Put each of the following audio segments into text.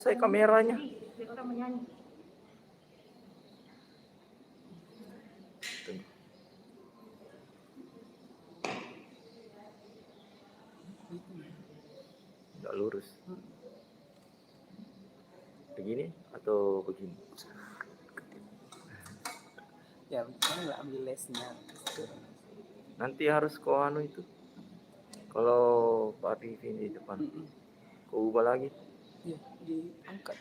Saya kameranya. Nggak lurus. Begini atau begini? Ya, kamu nggak ambil lesnya. Nanti harus kau anu itu. Kalau Pak Arif ini di depan, kau ubah lagi. Iya, diangkat.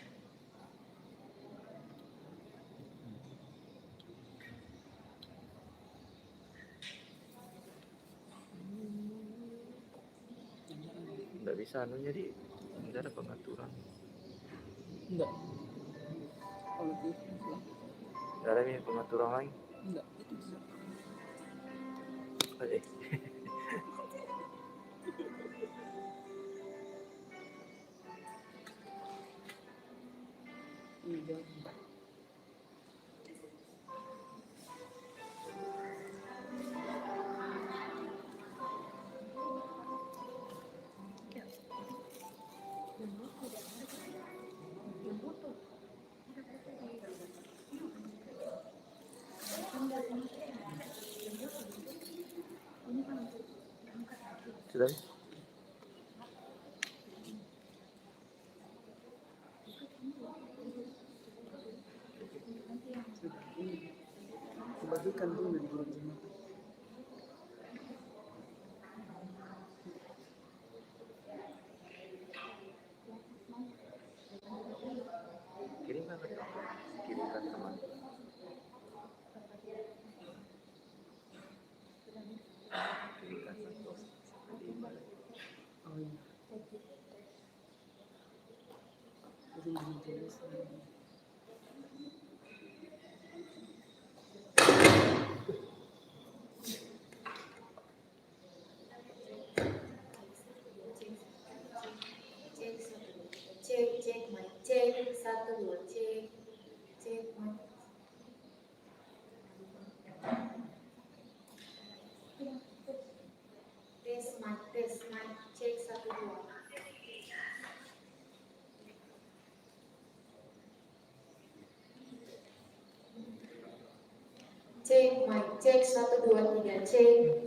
Nggak bisa anu jadi nggak ada pengaturan. Enggak. Kalau itu Nggak ada nih pengaturan lain. enggak, itu bisa. Iya. Sudah. Bagikan dulu di bulan Jumat. Kirimkan ke teman. Kirimkan teman. Kirimkan satu. Oh iya. Belum jelas. Cek mic, cek 1 2 cek mic. Tes mic, cek 1 2. Cek mic, cek 1 2 3 cek.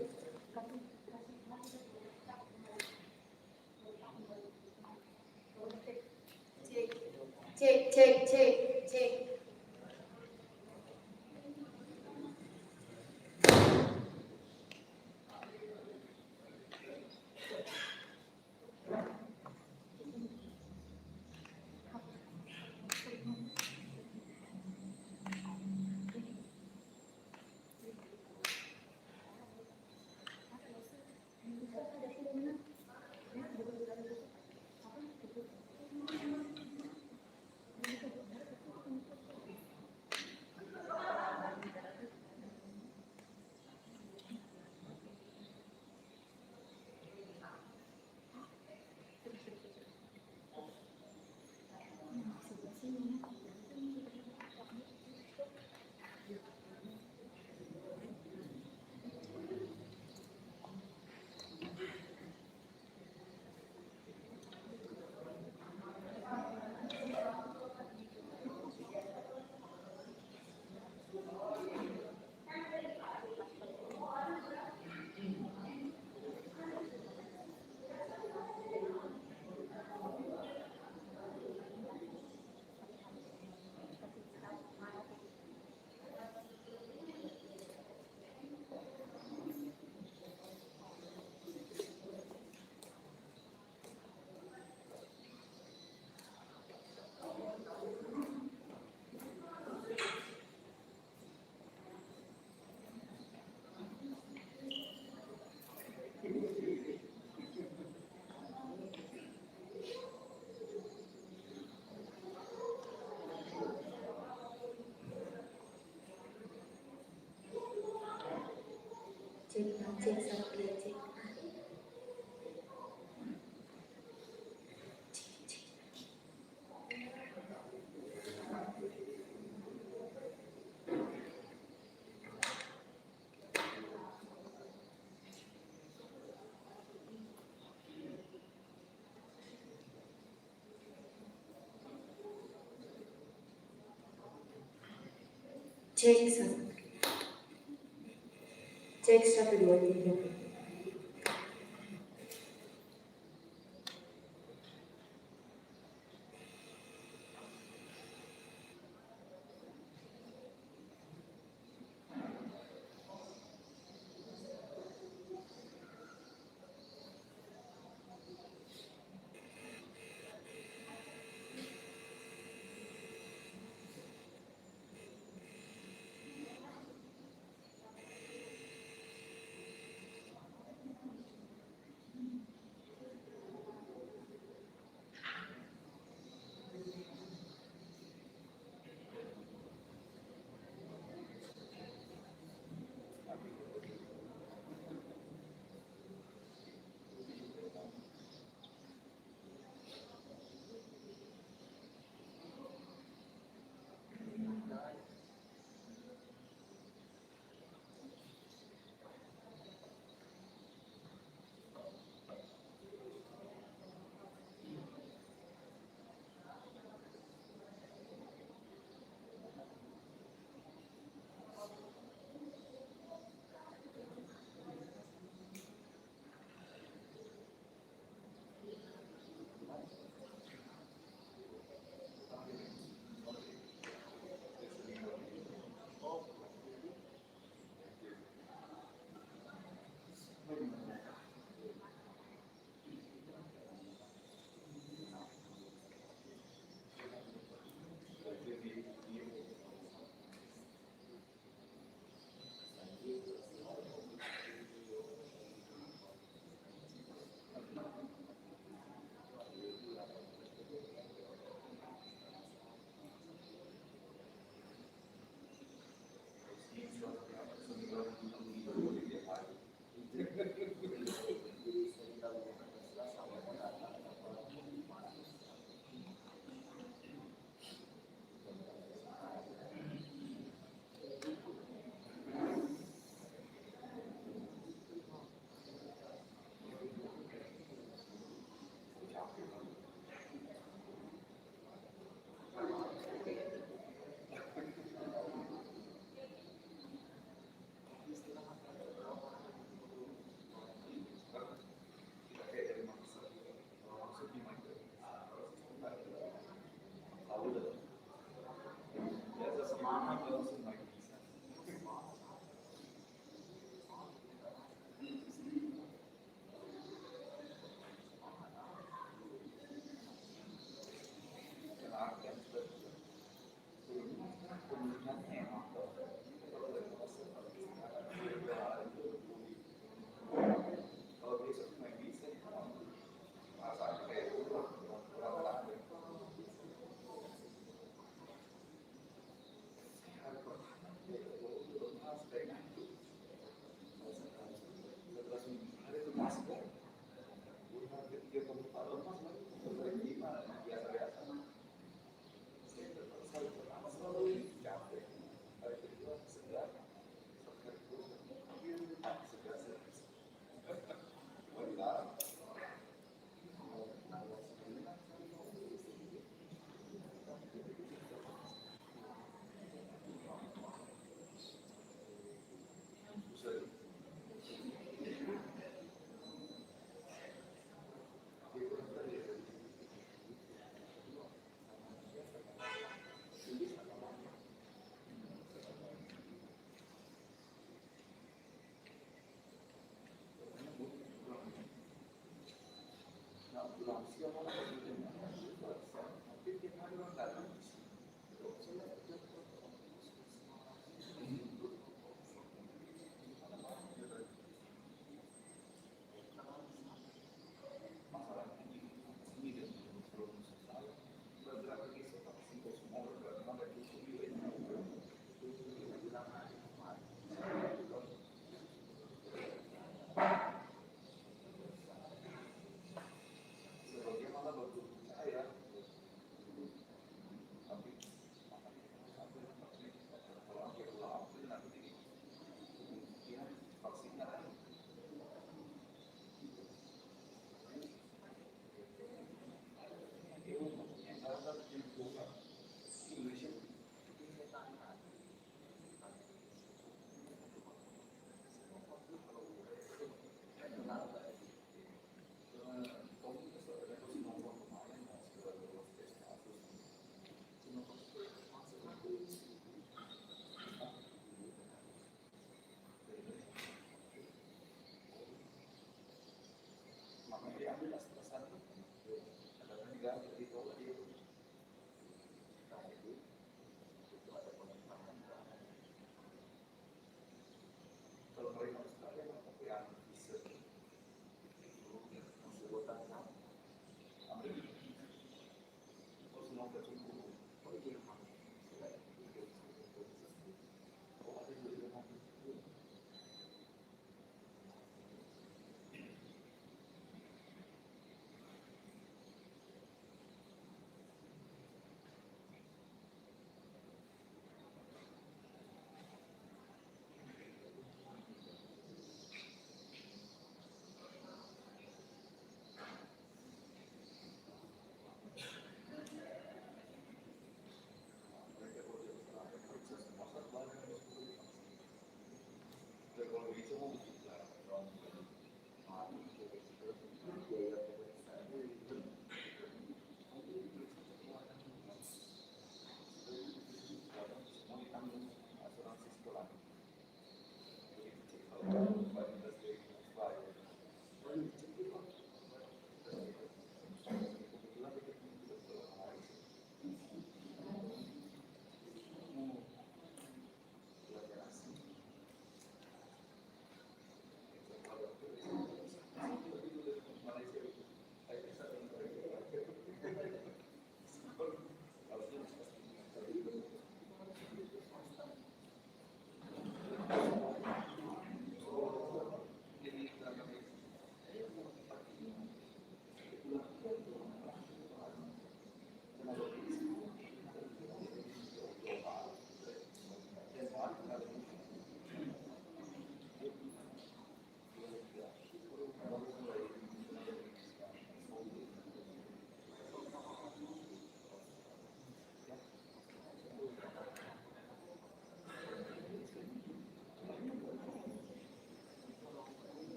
Cek. Cek 1 2 cek. Cek 1 2 3.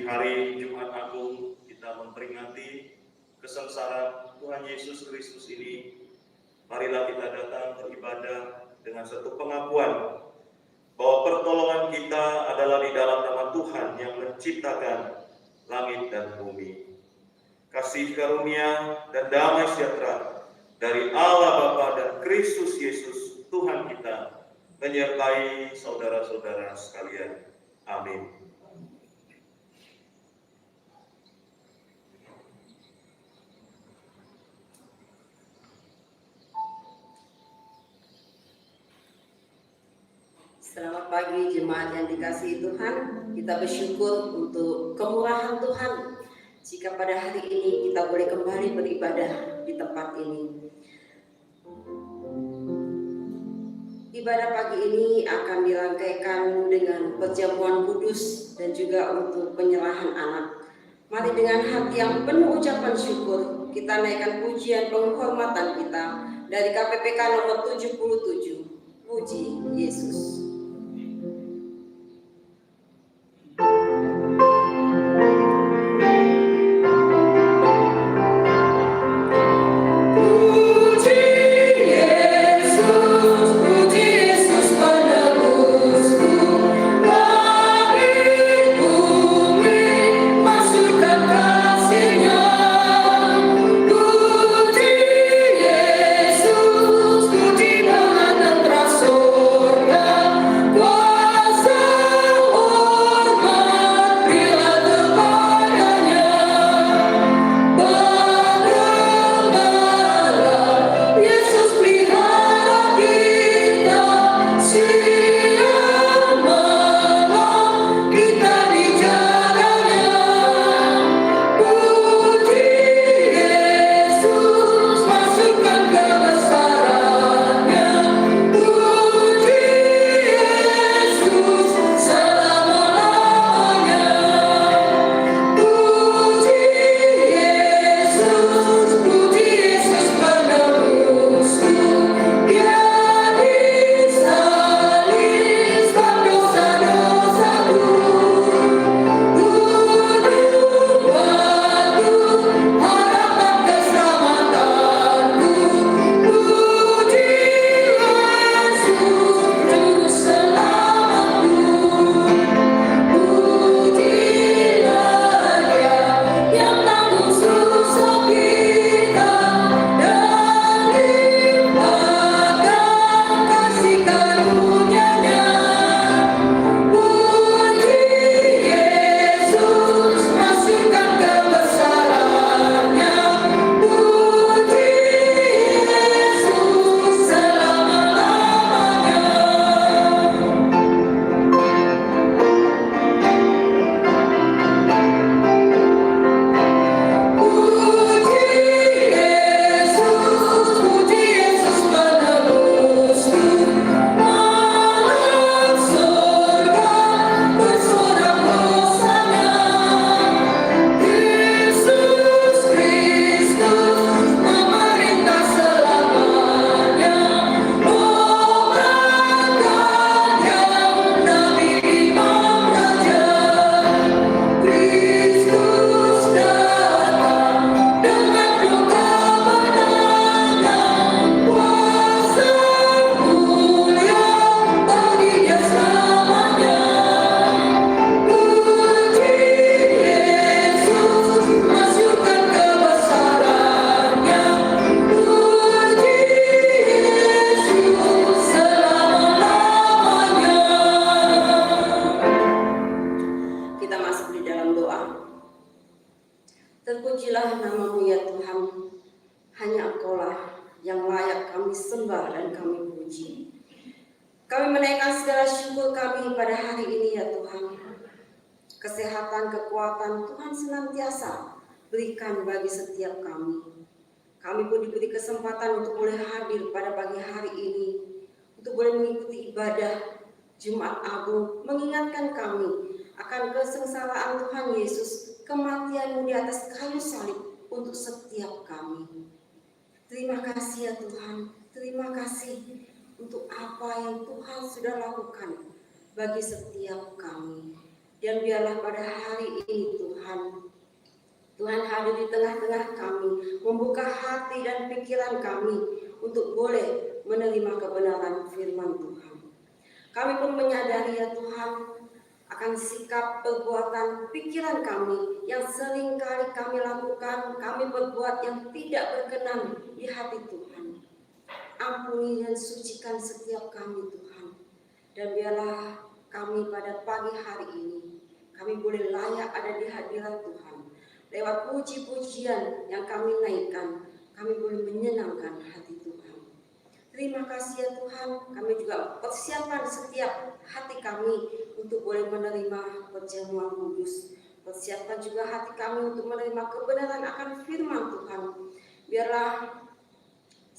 hari Jumat Agung kita memperingati kesengsaraan Tuhan Yesus Kristus ini. Marilah kita datang beribadah dengan satu pengakuan bahwa pertolongan kita adalah di dalam nama Tuhan yang menciptakan langit dan bumi. Kasih karunia dan damai sejahtera dari Allah Bapa dan Kristus Yesus Tuhan kita menyertai saudara-saudara sekalian. Amin. Selamat pagi jemaat yang dikasihi Tuhan. Kita bersyukur untuk kemurahan Tuhan jika pada hari ini kita boleh kembali beribadah di tempat ini. Ibadah pagi ini akan dirangkaikan dengan perjamuan kudus dan juga untuk penyerahan anak. Mari dengan hati yang penuh ucapan syukur kita naikkan pujian penghormatan kita dari KPPK nomor 77. Puji Yesus. Terpujilah nama-Mu ya Tuhan, hanya Engkau-lah yang layak kami sembah dan kami puji. Kami menaikkan segala syukur kami pada hari ini ya Tuhan. Kesehatan, kekuatan Tuhan senantiasa berikan bagi setiap kami. Kami pun diberi kesempatan untuk boleh hadir pada pagi hari ini, untuk boleh mengikuti ibadah Jumat Agung, mengingatkan kami akan kesengsaraan Tuhan Yesus, kematian-Mu di atas kayu salib untuk setiap kami. Terima kasih ya Tuhan, terima kasih untuk apa yang Tuhan sudah lakukan bagi setiap kami. Dan biarlah pada hari ini Tuhan hadir di tengah-tengah kami, membuka hati dan pikiran kami untuk boleh menerima kebenaran firman Tuhan. Kami pun menyadari ya Tuhan akan sikap, perbuatan, pikiran kami yang seringkali kami lakukan, kami berbuat yang tidak berkenan di hati Tuhan. ampuni dan sucikan setiap kami Tuhan. Dan biarlah kami pada pagi hari ini, kami boleh layak ada di hadirat Tuhan. Lewat puji-pujian yang kami naikkan, kami boleh menyenangkan hati Tuhan. Terima kasih ya Tuhan, kami juga persiapkan setiap hati kami untuk boleh menerima perjamuan kudus. Persiapkan juga hati kami untuk menerima kebenaran akan firman Tuhan. Biarlah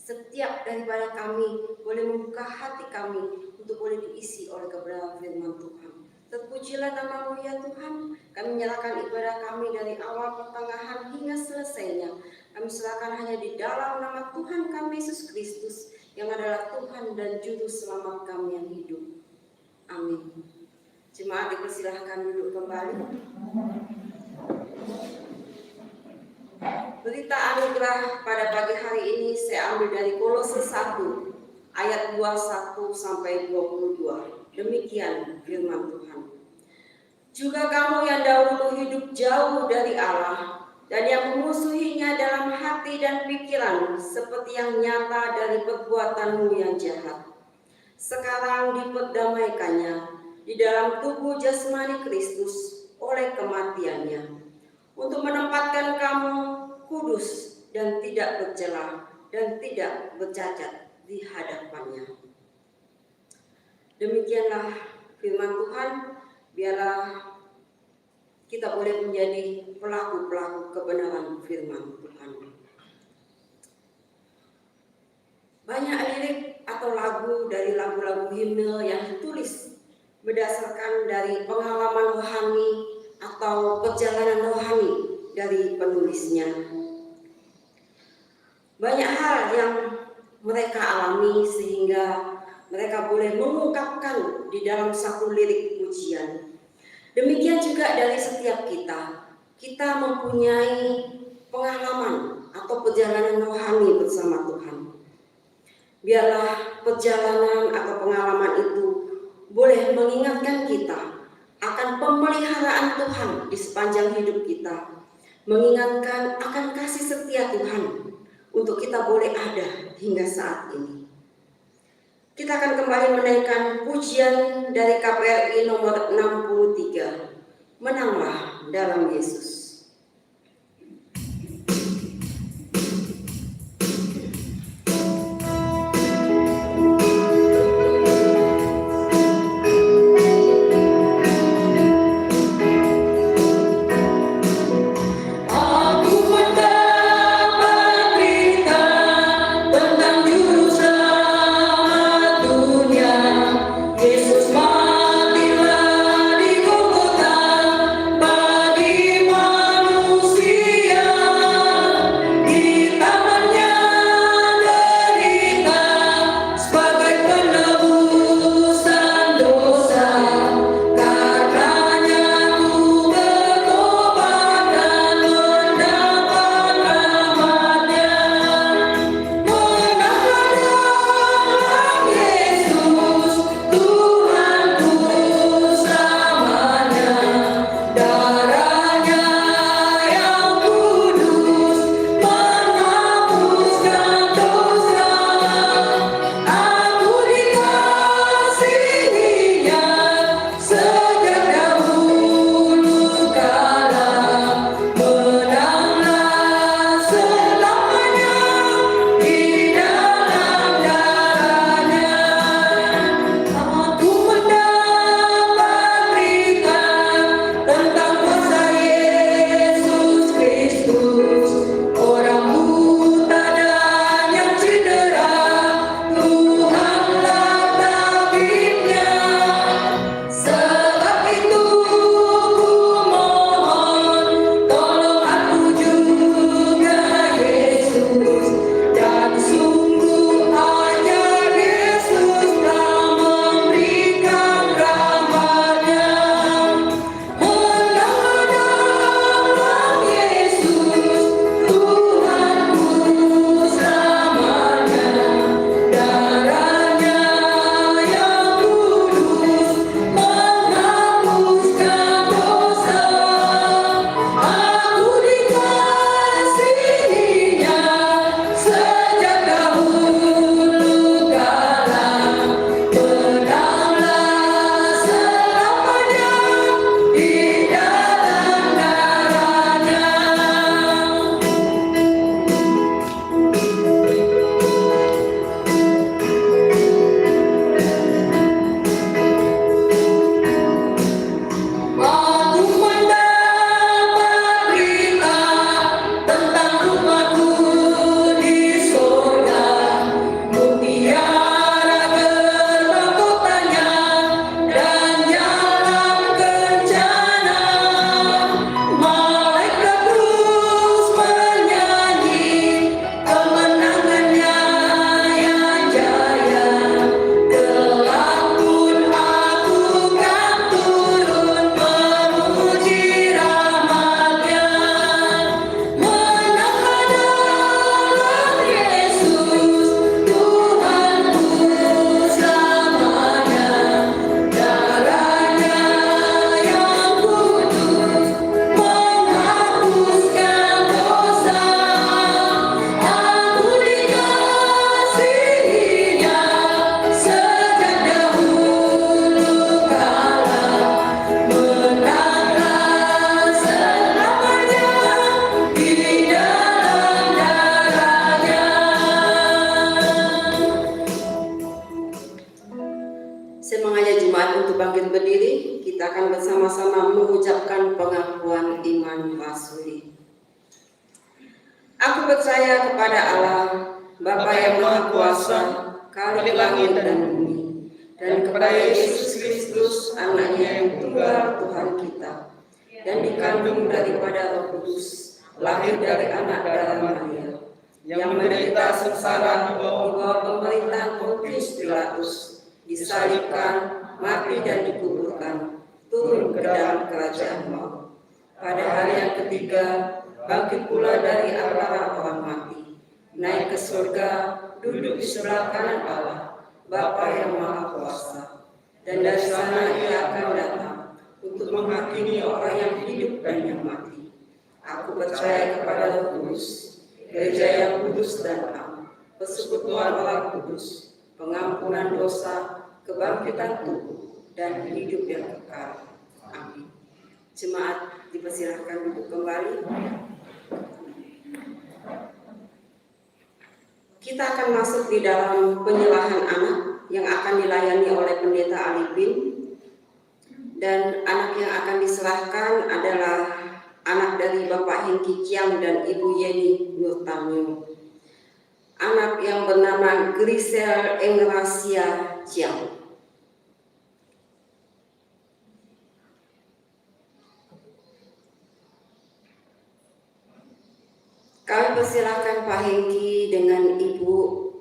setiap daripada kami boleh membuka hati kami untuk boleh diisi oleh kebenaran firman Tuhan. Terpujilah nama-Mu ya Tuhan. Kami menyerahkan ibadah kami dari awal pertengahan hingga selesainya. Kami serahkan hanya di dalam nama Tuhan kami Yesus Kristus yang adalah Tuhan dan Juru Selamat kami yang hidup. Amin. Jemaat dipersilahkan duduk kembali. Berita anugerah pada pagi hari ini saya ambil dari Kolose 1 ayat 21 sampai 22. Demikian firman Tuhan. Juga kamu yang dahulu hidup jauh dari Allah dan yang memusuhinya dalam hati dan pikiran seperti yang nyata dari perbuatanmu yang jahat. Sekarang diperdamaikannya di dalam tubuh jasmani Kristus oleh kematiannya, untuk menempatkan kamu kudus dan tidak bercela dan tidak bercacat di hadapannya. Demikianlah firman Tuhan. Biarlah kita boleh menjadi pelaku-pelaku kebenaran firman Tuhan. Banyak lirik atau lagu dari lagu-lagu himne yang ditulis berdasarkan dari pengalaman rohani atau perjalanan rohani dari penulisnya. Banyak hal yang mereka alami sehingga mereka boleh mengungkapkan di dalam satu lirik pujian. Demikian juga dari setiap kita. Kita mempunyai pengalaman atau perjalanan rohani bersama Tuhan. Biarlah perjalanan atau pengalaman itu boleh mengingatkan kita akan pemeliharaan Tuhan di sepanjang hidup kita. Mengingatkan akan kasih setia Tuhan untuk kita boleh ada hingga saat ini. Kita akan kembali menaikkan pujian dari KPRI nomor 63. Menanglah dalam Yesus. Yesus matilah di Golgota bagi Tuhan Rasuli. Aku percaya kepada Allah, Bapa yang Maha Kuasa, Khalik langit dan bumi, dan kepada Yesus Kristus, Anaknya yang tunggal Tuhan kita, dan dikandung daripada Roh Kudus, lahir dari anak darah Maria, yang menderita sengsara di bawah pemerintahan Pontius Pilatus, disalibkan, mati dan dikuburkan, turun ke dalam kerajaan maut. Pada hari yang ketiga, bangkit pula dari antara orang mati, naik ke surga, duduk di sebelah kanan Allah, Bapa yang Maha Kuasa. Dan dari sana Ia akan datang untuk menghakimi orang yang hidup dan yang mati. Aku percaya kepada Roh Kudus, gereja yang kudus dan am, persekutuan orang kudus, pengampunan dosa, kebangkitan tubuh, dan hidup yang kekal. Amin. Jemaat dipersilahkan duduk kembali. Kita akan masuk di dalam penyerahan anak yang akan dilayani oleh Pendeta Alipin. Dan anak yang akan diserahkan adalah anak dari Bapak Hengki Kiam dan Ibu Yeni Nurtanyo. Anak yang bernama Grisel Engracia Kiam. Kami persilakan Pak Hengki dengan Ibu.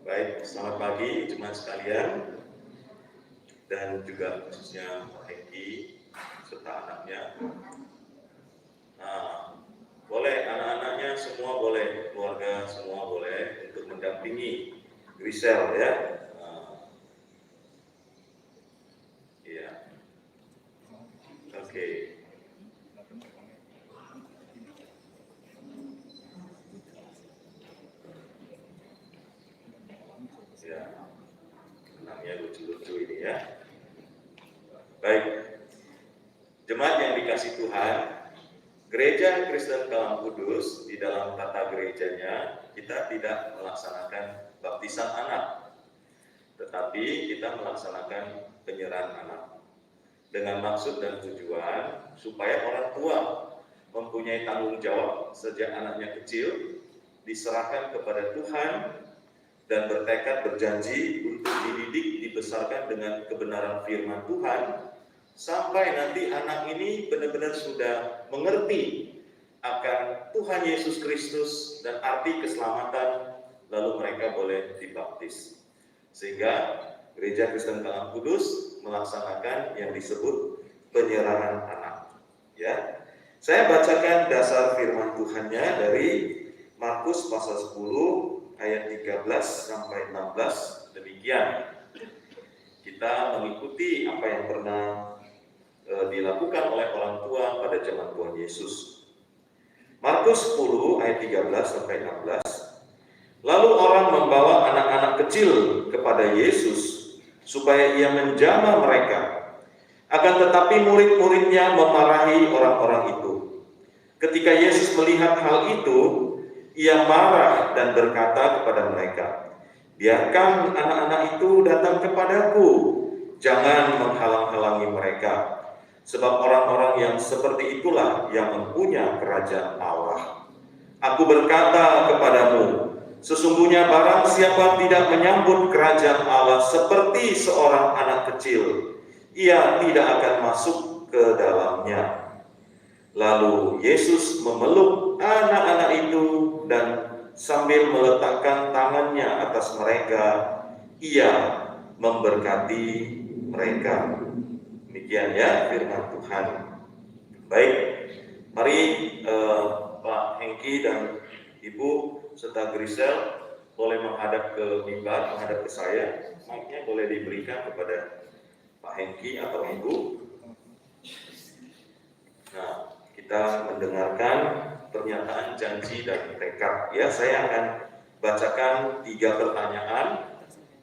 Baik, selamat pagi jemaat sekalian, dan juga khususnya Pak Hengki serta anaknya. Nah, boleh anak-anaknya semua boleh, keluarga semua boleh untuk mendampingi Grisel ya. Iya. Oke. Ya. Anaknya lucu-lucu ini ya. Baik, jemaat yang dikasih Tuhan, Gereja Kristen Kalam Kudus di dalam tata gerejanya kita tidak melaksanakan baptisan anak, tetapi kita melaksanakan penyerahan anak dengan maksud dan tujuan supaya orang tua mempunyai tanggung jawab sejak anaknya kecil, diserahkan kepada Tuhan dan bertekad berjanji untuk dididik, dibesarkan dengan kebenaran firman Tuhan, sampai nanti anak ini benar-benar sudah mengerti akan Tuhan Yesus Kristus dan arti keselamatan, lalu mereka boleh dibaptis. Sehingga Gereja Kristen Kalam Kudus melaksanakan yang disebut penyerahan anak. Ya, saya bacakan dasar firman Tuhannya dari Markus pasal 10 ayat 13 sampai 16. Demikian. Kita mengikuti apa yang pernah dilakukan oleh orang tua pada zaman Tuhan Yesus. Markus 10 ayat 13 sampai 16. Lalu orang membawa anak-anak kecil kepada Yesus supaya ia menjamah mereka. Akan tetapi murid-muridnya memarahi orang-orang itu. Ketika Yesus melihat hal itu, ia marah dan berkata kepada mereka, "Biarkan anak-anak itu datang kepadaku, jangan menghalang-halangi mereka. Sebab orang-orang yang seperti itulah yang mempunyai kerajaan Allah. Aku berkata kepadamu, sesungguhnya barang siapa tidak menyambut kerajaan Allah seperti seorang anak kecil, ia tidak akan masuk ke dalamnya." Lalu Yesus memeluk anak-anak itu dan sambil meletakkan tangannya atas mereka, ia memberkati mereka. Demikian ya firman Tuhan. Baik, mari Pak Hengki dan Ibu serta Grisel boleh menghadap ke mimbar, menghadap ke saya. Mic-nya boleh diberikan kepada Pak Hengki atau Ibu. Nah, kita mendengarkan pernyataan janji dan tekad. Ya, saya akan bacakan 3 pertanyaan.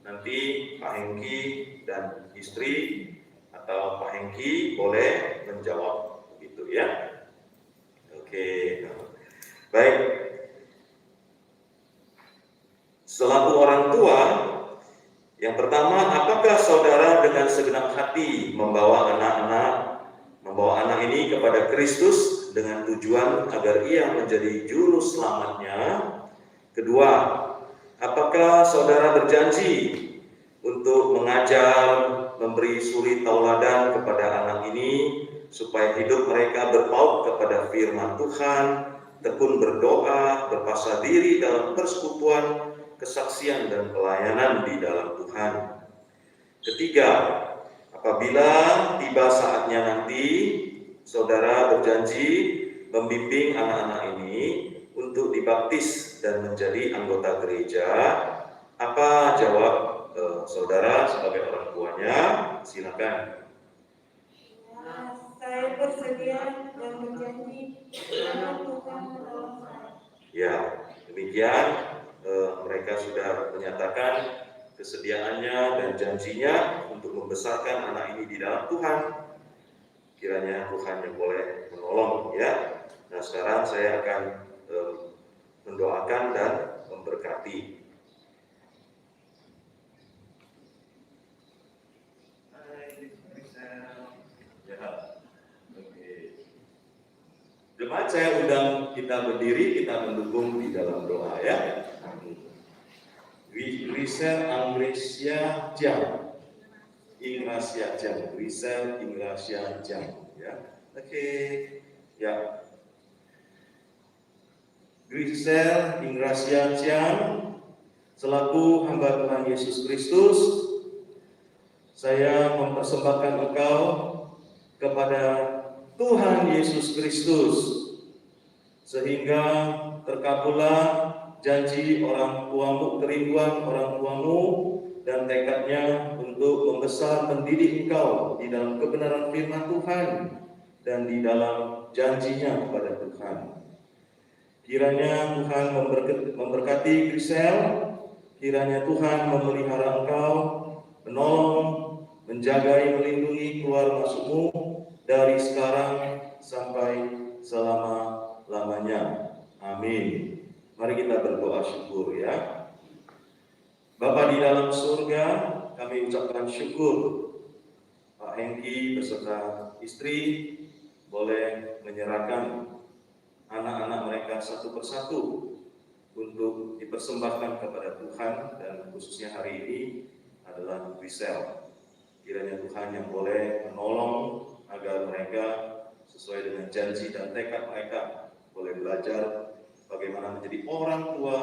Nanti Pak Hengki dan istri atau Pak Hengki boleh menjawab, gitu ya. Oke, baik. Selaku orang tua, yang pertama, apakah saudara dengan segenap hati membawa anak ini kepada Kristus dengan tujuan agar ia menjadi juru selamatnya? Kedua, apakah saudara berjanji untuk mengajar, memberi suri tauladan kepada anak ini supaya hidup mereka berpaut kepada firman Tuhan, tekun berdoa, berpasrah diri dalam persekutuan, kesaksian dan pelayanan di dalam Tuhan. Ketiga, apabila tiba saatnya nanti, saudara berjanji membimbing anak-anak ini untuk dibaptis dan menjadi anggota gereja. Apa jawab saudara sebagai orang tuanya? Silakan. Saya bersedia dan berjanji karena Tuhan menolong saya. Ya, demikian mereka sudah menyatakan kesediaannya dan janjinya untuk membesarkan anak ini di dalam Tuhan. Kiranya Tuhan yang boleh menolong, ya. Nah, sekarang saya akan mendoakan dan memberkati. Jemaat, saya undang kita berdiri, kita mendukung di dalam doa, ya. Grisel Anglesia Jam, Inglasia Jam, Grisel Inglasia Jam, ya. Oke, ya. Grisel Inglasia Jam, selaku hamba Tuhan Yesus Kristus, saya mempersembahkan engkau kepada Tuhan Yesus Kristus, sehingga terkabullah janji orang tuamu, kerinduan orang tuamu, dan tekadnya untuk membesar mendidik engkau di dalam kebenaran firman Tuhan dan di dalam janjinya kepada Tuhan. Kiranya Tuhan memberkati Grisel, kiranya Tuhan memelihara engkau, menolong, menjagai, melindungi keluar masukmu dari sekarang sampai selama-lamanya. Amin. Mari kita berdoa syukur, ya. Bapa di dalam surga, kami ucapkan syukur Pak Hengki beserta istri boleh menyerahkan anak-anak mereka satu persatu untuk dipersembahkan kepada Tuhan, dan khususnya hari ini adalah Grisel. Kiranya Tuhan yang boleh menolong agar mereka sesuai dengan janji dan tekad mereka boleh belajar bagaimana menjadi orang tua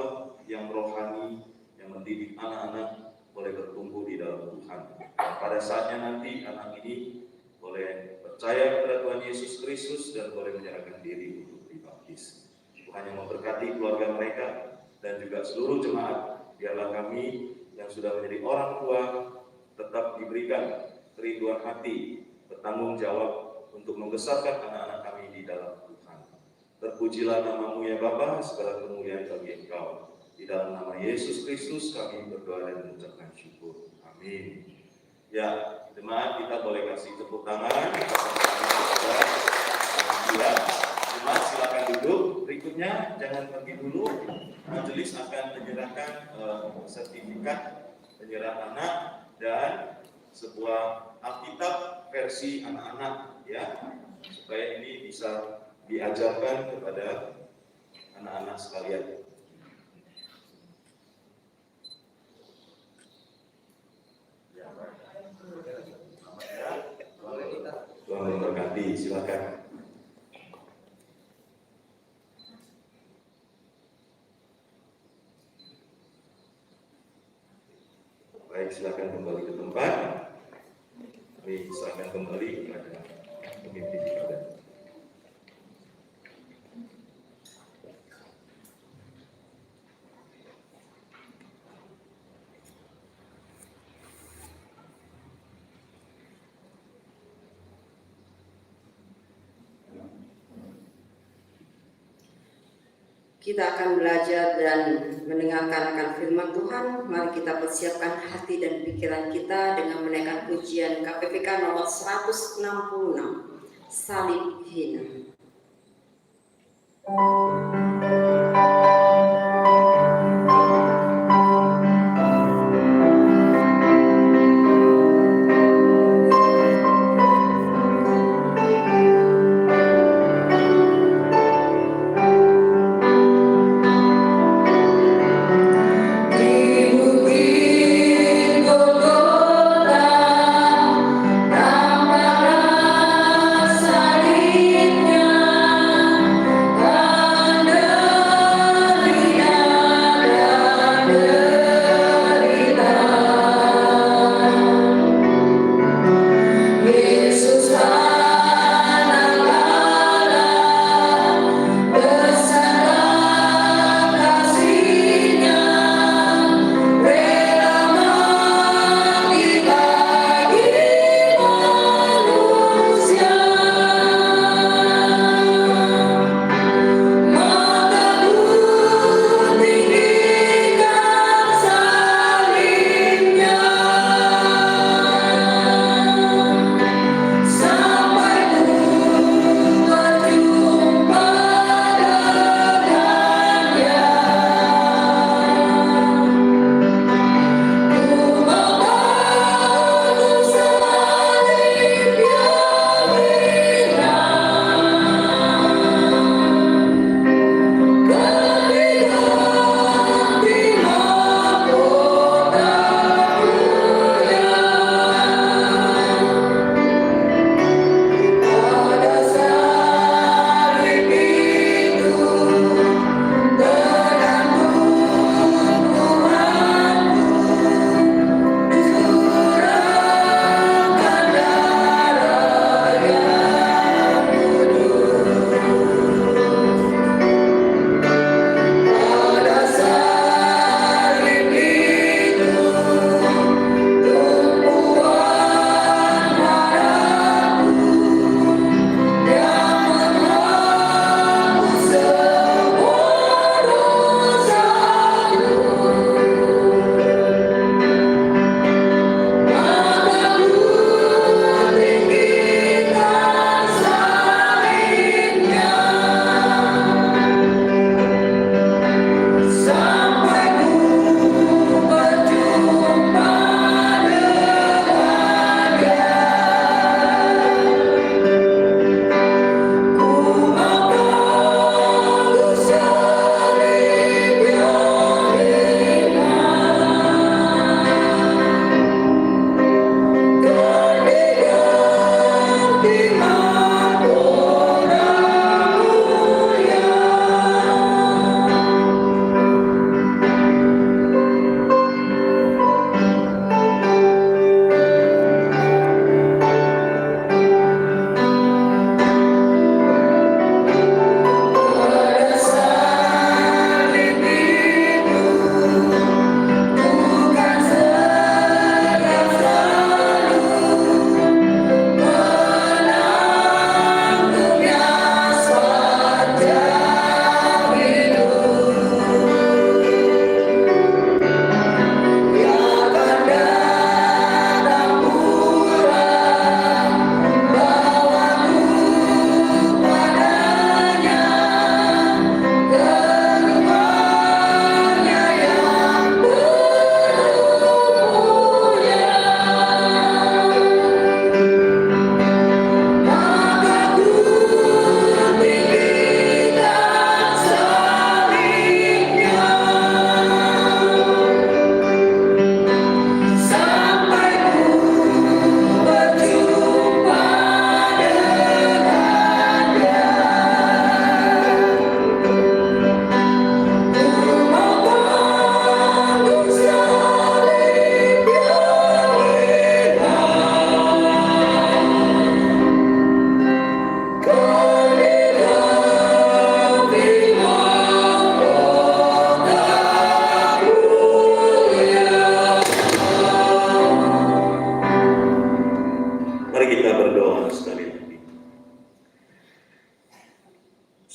yang rohani, yang mendidik anak-anak boleh bertumbuh di dalam Tuhan. Dan pada saatnya nanti anak ini boleh percaya kepada Tuhan Yesus Kristus dan boleh menyerahkan diri untuk dibaptis. Tuhan yang memberkati keluarga mereka dan juga seluruh jemaat. Biarlah kami yang sudah menjadi orang tua tetap diberikan kerinduan hati, bertanggung jawab untuk membesarkan anak-anak kami di dalam Tuhan. Terpujilah nama-Mu ya Bapa, segala kemuliaan bagi Engkau. Di dalam nama Yesus Kristus kami berdoa dan mengucapkan syukur. Amin. Ya, jemaat, kita boleh kasih tepuk tangan. Ya, jemaat silakan duduk. Berikutnya jangan pergi dulu. Majelis akan menyerahkan sertifikat penyerahan anak dan sebuah Alkitab versi anak-anak, ya, supaya ini bisa diajarkan kepada anak-anak sekalian. Tuhan memberkati, silakan. Baik, silakan kembali ke tempat. Kami silakan kembali kepada pemimpin kita. Kita akan belajar dan mendengarkan akan firman Tuhan. Mari kita persiapkan hati dan pikiran kita dengan menaikkan pujian KPPK nomor 166, Salib Hina.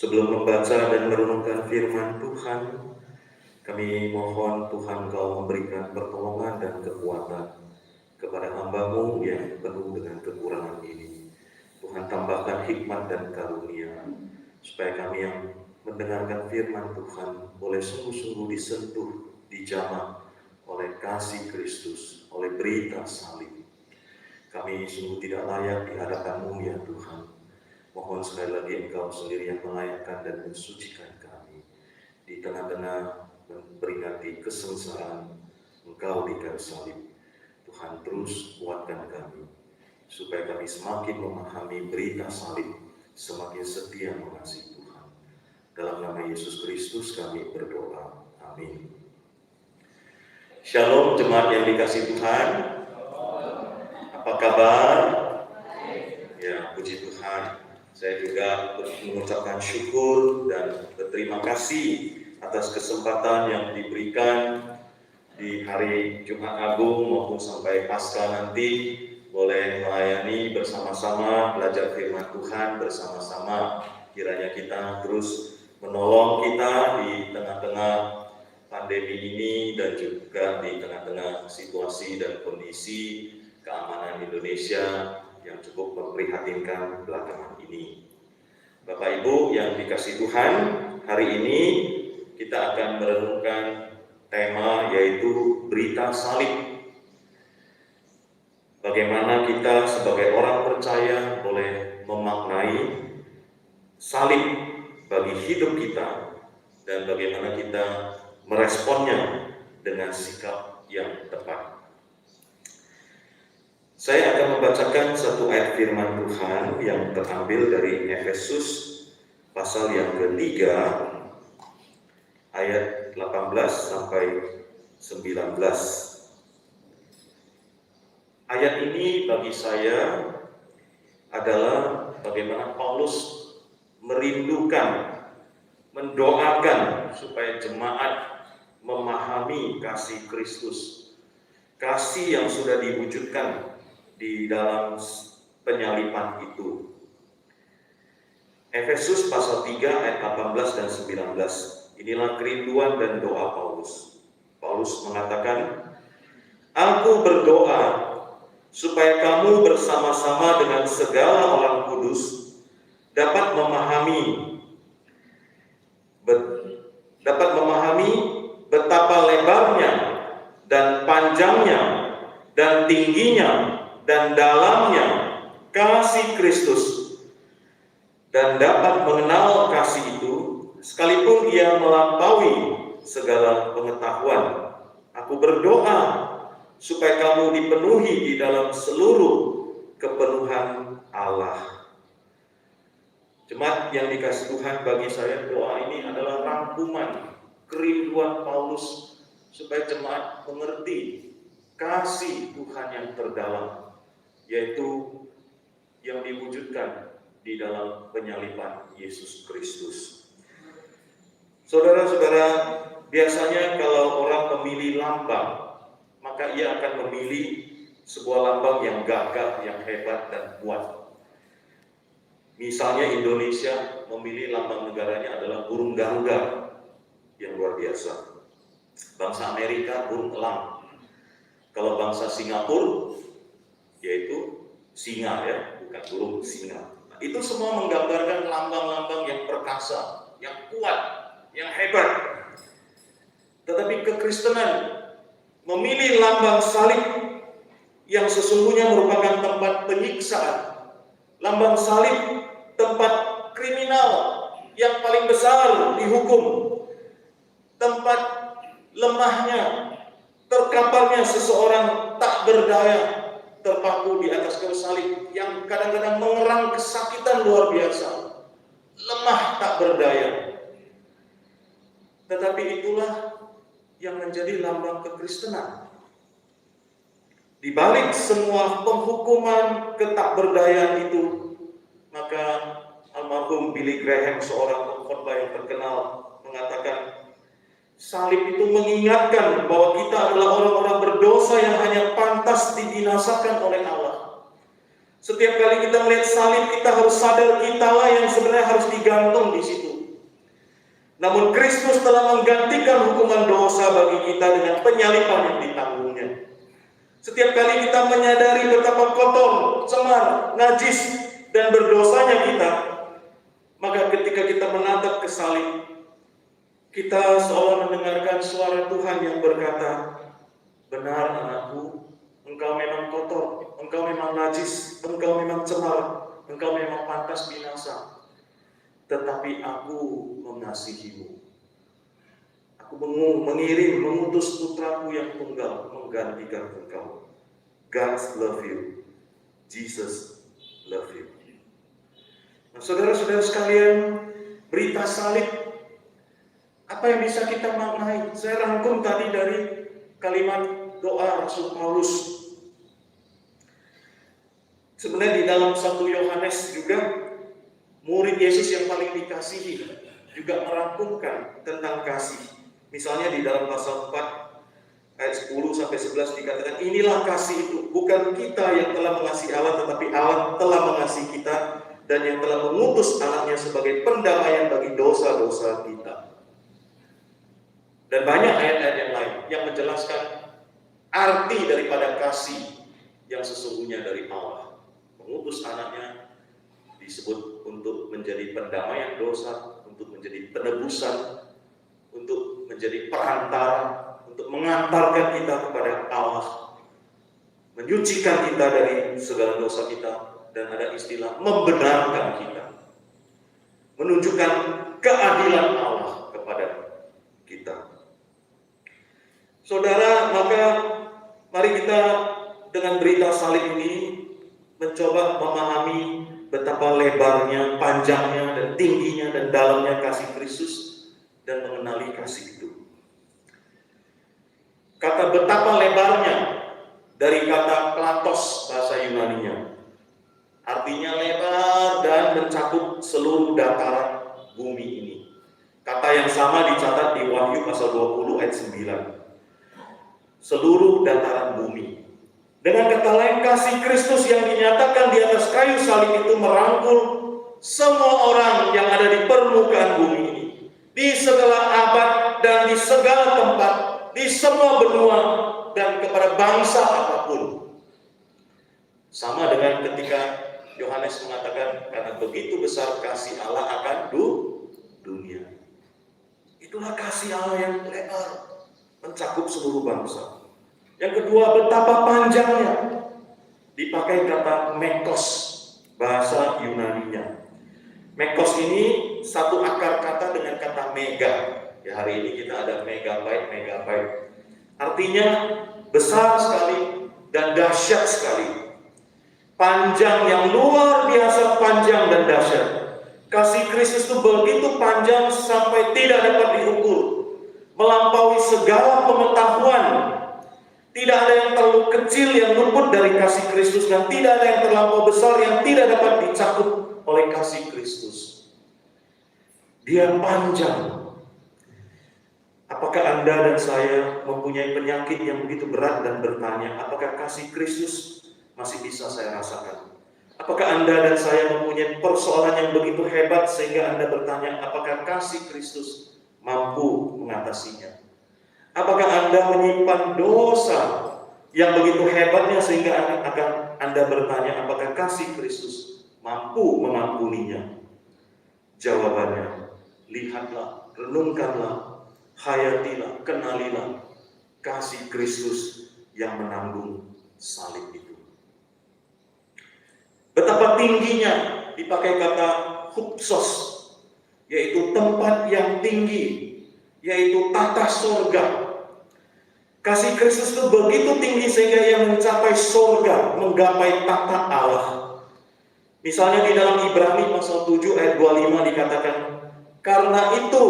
Sebelum membaca dan merenungkan firman Tuhan, kami mohon Tuhan Kau memberikan pertolongan dan kekuatan kepada hamba-Mu yang penuh dengan kekurangan ini. Tuhan tambahkan hikmat dan karunia, supaya kami yang mendengarkan firman Tuhan boleh sungguh-sungguh disentuh, dijamah oleh kasih Kristus, oleh berita salib. Kami sungguh tidak layak di hadapan-Mu ya Tuhan. Mohon sekali lagi Engkau sendiri yang melayakkan dan mensucikan kami. Di tengah-tengah memperingati kesengsaraan Engkau di kayu salib, Tuhan terus kuatkan kami, supaya kami semakin memahami berita salib, semakin setia mengasihi Tuhan. Dalam nama Yesus Kristus kami berdoa. Amin. Shalom jemaat yang dikasihi Tuhan. Apa kabar? Ya, puji Tuhan. Saya juga mengucapkan syukur dan berterima kasih atas kesempatan yang diberikan di hari Jumat Agung maupun sampai Paskah nanti, boleh melayani bersama-sama, belajar firman Tuhan bersama-sama. Kiranya kita terus menolong kita di tengah-tengah pandemi ini dan juga di tengah-tengah situasi dan kondisi keamanan Indonesia yang cukup memprihatinkan belakangan ini. Bapak Ibu yang dikasihi Tuhan, hari ini kita akan merenungkan tema yaitu berita salib. Bagaimana kita sebagai orang percaya boleh memaknai salib bagi hidup kita dan bagaimana kita meresponnya dengan sikap yang tepat. Saya akan membacakan satu ayat firman Tuhan yang terambil dari Efesus pasal yang ketiga ayat 18 sampai 19. Ayat ini bagi saya adalah bagaimana Paulus merindukan, mendoakan supaya jemaat memahami kasih Kristus, kasih yang sudah diwujudkan di dalam penyaliban itu. Efesus pasal 3 ayat 18 dan 19. Inilah kerinduan dan doa Paulus. Paulus mengatakan, "Aku berdoa supaya kamu bersama-sama dengan segala orang kudus dapat memahami betapa lebarnya dan panjangnya dan tingginya dan dalamnya kasih Kristus, dan dapat mengenal kasih itu sekalipun ia melampaui segala pengetahuan. Aku berdoa supaya kamu dipenuhi di dalam seluruh kepenuhan Allah." Jemaat yang dikasihi Tuhan, bagi saya doa ini adalah rangkuman kerinduan Paulus supaya jemaat mengerti kasih Tuhan yang terdalam, yaitu yang diwujudkan di dalam penyaliban Yesus Kristus. Saudara-saudara, biasanya kalau orang memilih lambang, maka ia akan memilih sebuah lambang yang gagah, yang hebat dan kuat. Misalnya Indonesia memilih lambang negaranya adalah burung Garuda yang luar biasa. Bangsa Amerika burung elang. Kalau bangsa Singapura yaitu singa, ya, bukan burung, singa. Nah, itu semua menggambarkan lambang-lambang yang perkasa, yang kuat, yang hebat. Tetapi kekristenan memilih lambang salib yang sesungguhnya merupakan tempat penyiksaan. Lambang salib tempat kriminal yang paling besar dihukum. Tempat lemahnya, terkaparnya seseorang tak berdaya, terpaku di atas kayu salib, yang kadang-kadang mengerang kesakitan luar biasa, lemah tak berdaya. Tetapi itulah yang menjadi lambang kekristenan. Di balik semua penghukuman ketakberdayaan itu, maka almarhum Billy Graham, seorang pengkhotbah yang terkenal, mengatakan, salib itu mengingatkan bahwa kita adalah orang-orang berdosa yang hanya pantas dibinasakan oleh Allah. Setiap kali kita melihat salib, kita harus sadar kitalah yang sebenarnya harus digantung di situ. Namun Kristus telah menggantikan hukuman dosa bagi kita dengan penyaliban yang ditanggungnya. Setiap kali kita menyadari betapa kotor, cemar, najis, dan berdosanya kita, maka ketika kita menatap ke salib, kita seolah mendengarkan suara Tuhan yang berkata, "Benar anakku, engkau memang kotor, engkau memang najis, engkau memang cemar, engkau memang pantas binasa. Tetapi aku mengasihimu. Aku mengutus putraku yang tunggal menggantikan engkau. God love you. Jesus love you." Nah, saudara-saudara sekalian, berita salib, apa yang bisa kita maknai? Saya rangkum tadi dari kalimat doa Rasul Paulus. Sebenarnya di dalam 1 Yohanes juga, murid Yesus yang paling dikasihi juga merangkumkan tentang kasih. Misalnya di dalam pasal 4 ayat 10 sampai 11 dikatakan, "Inilah kasih itu, bukan kita yang telah mengasihi Allah, tetapi Allah telah mengasihi kita dan yang telah mengutus anaknya sebagai pendamaian bagi dosa-dosa kita." Dan banyak ayat-ayat yang lain yang menjelaskan arti daripada kasih yang sesungguhnya dari Allah. Mengutus anaknya disebut untuk menjadi pendamaian dosa, untuk menjadi penebusan, untuk menjadi perantara, untuk mengantarkan kita kepada Allah, menyucikan kita dari segala dosa kita, dan ada istilah membenarkan kita, menunjukkan keadilan Allah kepada kita. Saudara, maka mari kita dengan berita salib ini mencoba memahami betapa lebarnya, panjangnya, dan tingginya, dan dalamnya kasih Kristus, dan mengenali kasih itu. Kata betapa lebarnya dari kata platos bahasa Yunaninya, artinya lebar dan mencakup seluruh dataran bumi ini. Kata yang sama dicatat di Wahyu pasal 20 ayat 9. Seluruh dataran bumi. Dengan kata lain, kasih Kristus yang dinyatakan di atas kayu salib itu merangkul semua orang yang ada di permukaan bumi ini, di segala abad dan di segala tempat, di semua benua dan kepada bangsa apapun. Sama dengan ketika Yohanes mengatakan, karena begitu besar kasih Allah akan dunia. Itulah kasih Allah yang lebar, mencakup seluruh bangsa. Yang kedua, betapa panjangnya. Dipakai kata mekos, bahasa Yunaninya. Mekos ini satu akar kata dengan kata mega. Ya, hari ini kita ada megabyte. Artinya besar sekali dan dahsyat sekali. Panjang yang luar biasa panjang dan dahsyat. Kasih Kristus itu begitu panjang sampai tidak dapat diukur, melampaui segala pengetahuan. Tidak ada yang terlalu kecil yang luput dari kasih Kristus, dan tidak ada yang terlampau besar yang tidak dapat dicakup oleh kasih Kristus. Dia panjang. Apakah Anda dan saya mempunyai penyakit yang begitu berat dan bertanya, apakah kasih Kristus masih bisa saya rasakan? Apakah Anda dan saya mempunyai persoalan yang begitu hebat sehingga Anda bertanya, apakah kasih Kristus mampu mengatasinya? Apakah Anda menyimpan dosa yang begitu hebatnya sehingga akan Anda bertanya, apakah kasih Kristus mampu mengampuninya? Jawabannya, lihatlah, renungkanlah, hayatilah, kenalilah kasih Kristus yang menanggung salib itu. Betapa tingginya, dipakai kata hupsos, yaitu tempat yang tinggi, yaitu tata surga. Kasih Kristus itu begitu tinggi sehingga ia mencapai surga, menggapai tata Allah. Misalnya di dalam Ibrani pasal 7 ayat 25 dikatakan, karena itu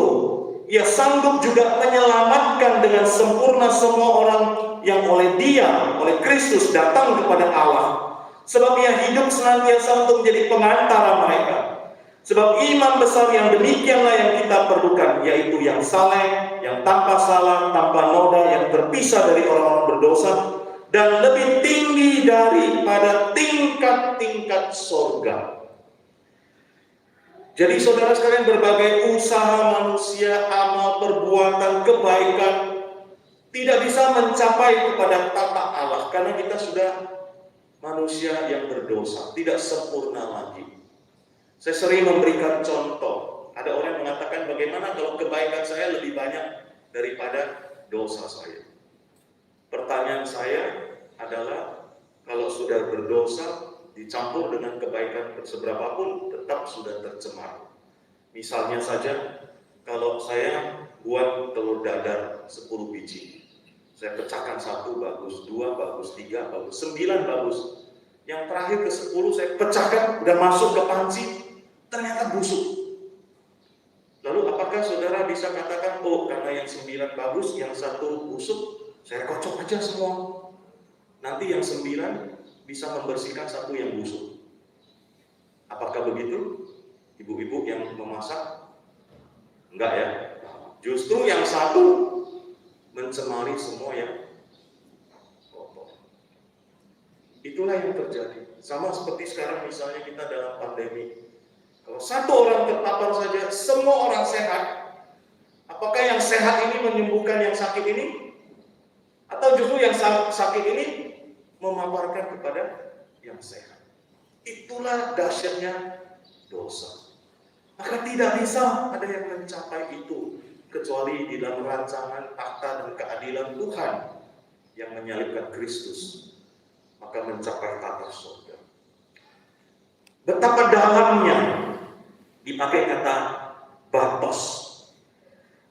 ia sanggup juga menyelamatkan dengan sempurna semua orang yang oleh Dia, oleh Kristus datang kepada Allah. Sebab ia hidup senantiasa untuk menjadi pengantara mereka. Sebab iman besar yang demikianlah yang kita perlukan, yaitu yang saleh, yang tanpa salah, tanpa noda, yang terpisah dari orang-orang berdosa, dan lebih tinggi daripada tingkat-tingkat surga. Jadi saudara sekalian, berbagai usaha manusia, amal, perbuatan, kebaikan tidak bisa mencapai kepada tata Allah karena kita sudah manusia yang berdosa, tidak sempurna lagi. Saya sering memberikan contoh. Ada orang yang mengatakan, bagaimana kalau kebaikan saya lebih banyak daripada dosa saya? Pertanyaan saya adalah, kalau sudah berdosa dicampur dengan kebaikan seberapapun tetap sudah tercemar. Misalnya saja, kalau saya buat telur dadar 10 biji, saya pecahkan 1 bagus, 2 bagus, 3 bagus, 9 bagus. Yang terakhir ke 10 saya pecahkan, udah masuk ke panci, ternyata busuk. Lalu apakah saudara bisa katakan, oh karena yang 9 bagus, yang 1 busuk, saya kocok aja semua. Nanti yang 9 bisa membersihkan 1 yang busuk. Apakah begitu? Ibu-ibu yang memasak? Enggak ya? Justru yang 1 mencemari semua yang kotor. Itulah yang terjadi. Sama seperti sekarang misalnya kita dalam pandemi. Kalau 1 orang terpapar saja, semua orang sehat. Apakah yang sehat ini menyembuhkan yang sakit ini? Atau justru yang sakit ini memaparkan kepada yang sehat? Itulah dahsyatnya dosa. Maka tidak bisa ada yang mencapai itu kecuali di dalam rancangan takhta dan keadilan Tuhan yang menyalibkan Kristus, maka mencapai tata surga. Betapa dalamnya, dipakai kata batos,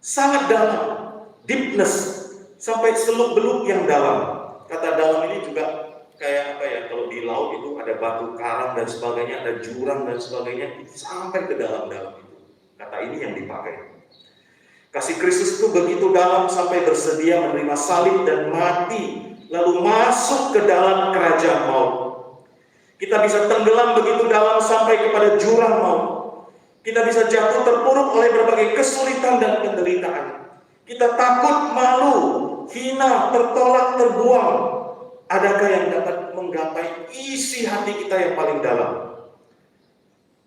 sangat dalam, deepness, sampai seluk-beluk yang dalam. Kata dalam ini juga kayak apa ya, kalau di laut itu ada batu karang dan sebagainya, ada jurang dan sebagainya, sampai ke dalam-dalam itu. Kata ini yang dipakai. Kasih Kristus itu begitu dalam sampai bersedia menerima salib dan mati, lalu masuk ke dalam kerajaan maut. Kita bisa tenggelam begitu dalam sampai kepada jurang maut. Kita bisa jatuh terpuruk oleh berbagai kesulitan dan penderitaan. Kita takut, malu, hina, tertolak, terbuang. Adakah yang dapat menggapai isi hati kita yang paling dalam?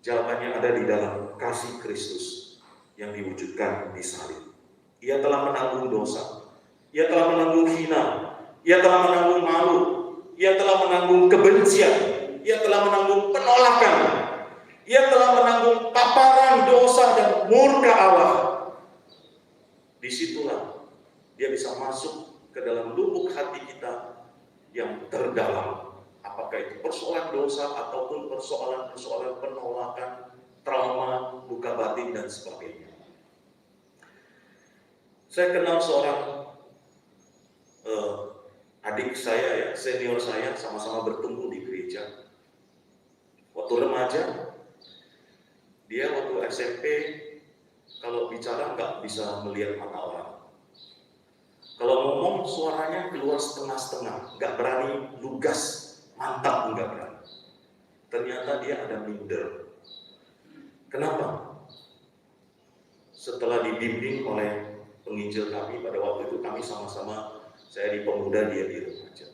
Jawabannya ada di dalam kasih Kristus yang diwujudkan di salib. Ia telah menanggung dosa, ia telah menanggung hina, ia telah menanggung malu, ia telah menanggung kebencian, ia telah menanggung penolakan, ia telah menanggung paparan dosa dan murka Allah. Disitulah dia bisa masuk ke dalam lubuk hati kita yang terdalam. Apakah itu persoalan dosa ataupun persoalan penolakan, trauma, luka batin dan sebagainya. Saya kenal seorang adik saya, ya, senior saya, sama-sama bertumbuh di gereja. Waktu remaja, dia waktu SMP kalau bicara nggak bisa melihat mata orang. Kalau ngomong suaranya keluar setengah-setengah, nggak berani lugas, mantap nggak berani. Ternyata dia ada minder. Kenapa? Setelah dibimbing oleh penginjil kami, pada waktu itu kami sama-sama, saya di pemuda, dia di remaja.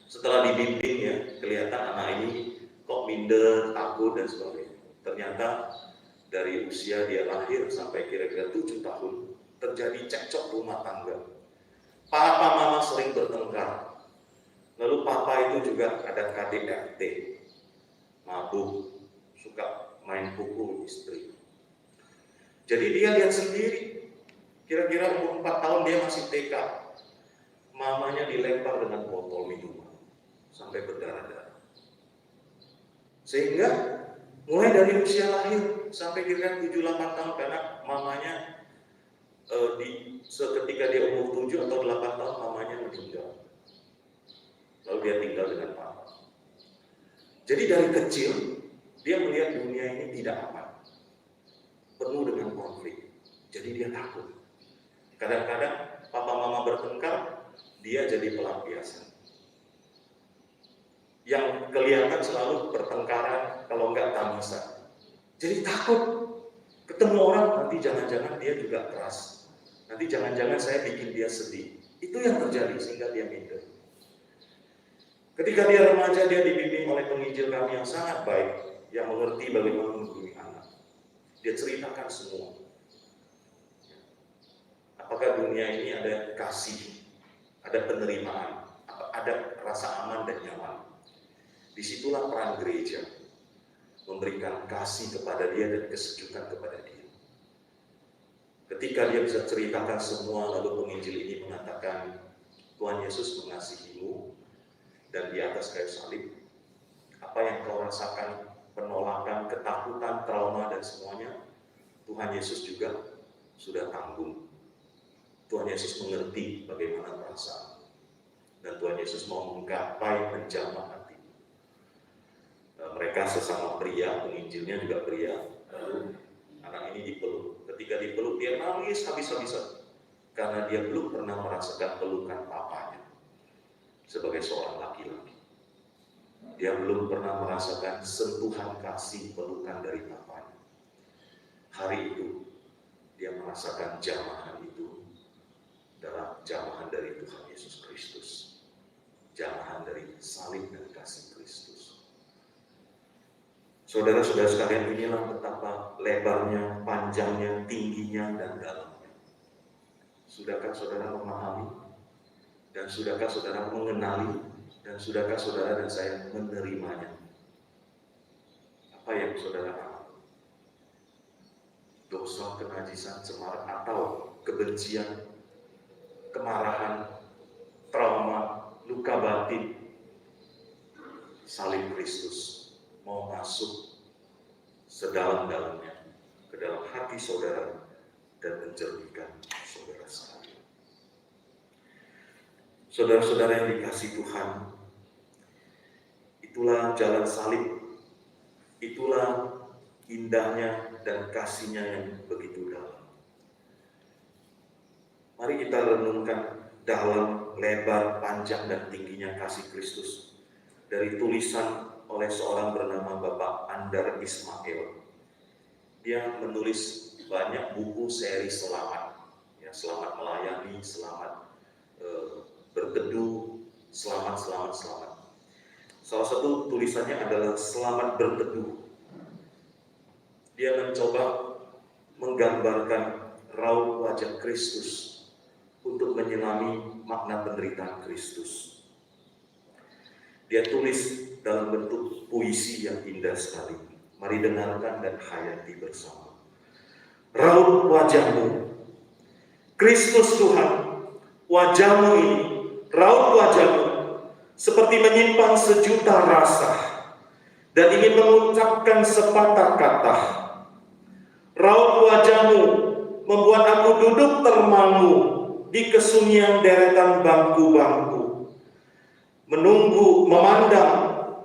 Setelah dibimbing ya, kelihatan anak ini kok minder, takut dan sebagainya. Ternyata dari usia dia lahir sampai kira-kira 7 tahun, terjadi cekcok rumah tangga. Papa mama sering bertengkar. Lalu papa itu juga ada KDRT, mabuk, suka main pukul istri. Jadi dia lihat sendiri, kira-kira umur 4 tahun dia masih TK, mamanya dilempar dengan botol minuman sampai berdarah-darah. Sehingga mulai dari usia lahir sampai kira-kira 7-8 tahun, karena mamanya seketika dia umur 7 atau 8 tahun mamanya meninggal. Lalu dia tinggal dengan papa. Jadi dari kecil dia melihat dunia ini tidak aman, penuh dengan konflik. Jadi dia takut. Kadang-kadang papa mama bertengkar, dia jadi pelampiasan. Yang kelihatan selalu pertengkaran, kalau enggak tangisan. Jadi takut. Ketemu orang, nanti jangan-jangan dia juga keras. Nanti jangan-jangan saya bikin dia sedih. Itu yang terjadi sehingga dia minder. Ketika dia remaja, dia dibimbing oleh penginjil kami yang sangat baik. yang mengerti bagaimana menghubungi anak. Dia ceritakan semua. Apakah dunia ini ada kasih, ada penerimaan, ada rasa aman dan nyaman. Disitulah peran gereja, memberikan kasih kepada dia dan kesejukan kepada dia. Ketika dia bisa ceritakan semua, lalu penginjil ini mengatakan, Tuhan Yesus mengasihimu, dan di atas kayu salib, apa yang kau rasakan, penolakan, ketakutan, trauma, dan semuanya, Tuhan Yesus juga sudah tanggung. Tuhan Yesus mengerti bagaimana perasaan, dan Tuhan Yesus mau menggapai menjamah hati. Mereka sesama pria, penginjilnya juga pria, lalu anak ini dipeluk. Ketika dipeluk, dia nangis habis-habisan, karena dia belum pernah merasakan pelukan papanya sebagai seorang laki-laki. Dia belum pernah merasakan sentuhan kasih pelukan dari papanya. Hari itu, dia merasakan jamahan itu adalah jamahan dari Tuhan Yesus Kristus. Jamahan dari salib dan kasih Kristus. Saudara-saudara sekalian, inilah betapa lebarnya, panjangnya, tingginya, dan dalamnya. Sudahkah saudara memahami? Dan sudahkah saudara mengenali? Dan sudahkah saudara dan saya menerimanya? Apa yang saudara alami? Dosa, kenajisan, cemara, atau kebencian, kemarahan, trauma, luka batin. Salib Kristus mau masuk sedalam-dalamnya ke dalam hati saudara dan menjernihkan saudara sekalian. Saudara-saudara yang dikasihi Tuhan, itulah jalan salib, itulah indahnya dan kasihnya yang begitu dalam. Mari kita renungkan dalam, lebar, panjang, dan tingginya kasih Kristus dari tulisan oleh seorang bernama Bapak Andar Ismail. Dia menulis banyak buku seri selamat, ya, selamat melayani, selamat berteduh, selamat. Salah satu tulisannya adalah selamat berteduh. Dia mencoba menggambarkan raut wajah Kristus untuk menyelami makna penderitaan Kristus. Dia tulis dalam bentuk puisi yang indah sekali. Mari dengarkan dan hayati bersama. Raut wajahmu, Kristus Tuhan, wajahmu ini, raut wajahmu seperti menyimpan sejuta rasa dan ingin mengucapkan sepatah kata. Raut wajahmu membuat aku duduk termangu di kesunyian deretan bangku-bangku, menunggu, memandang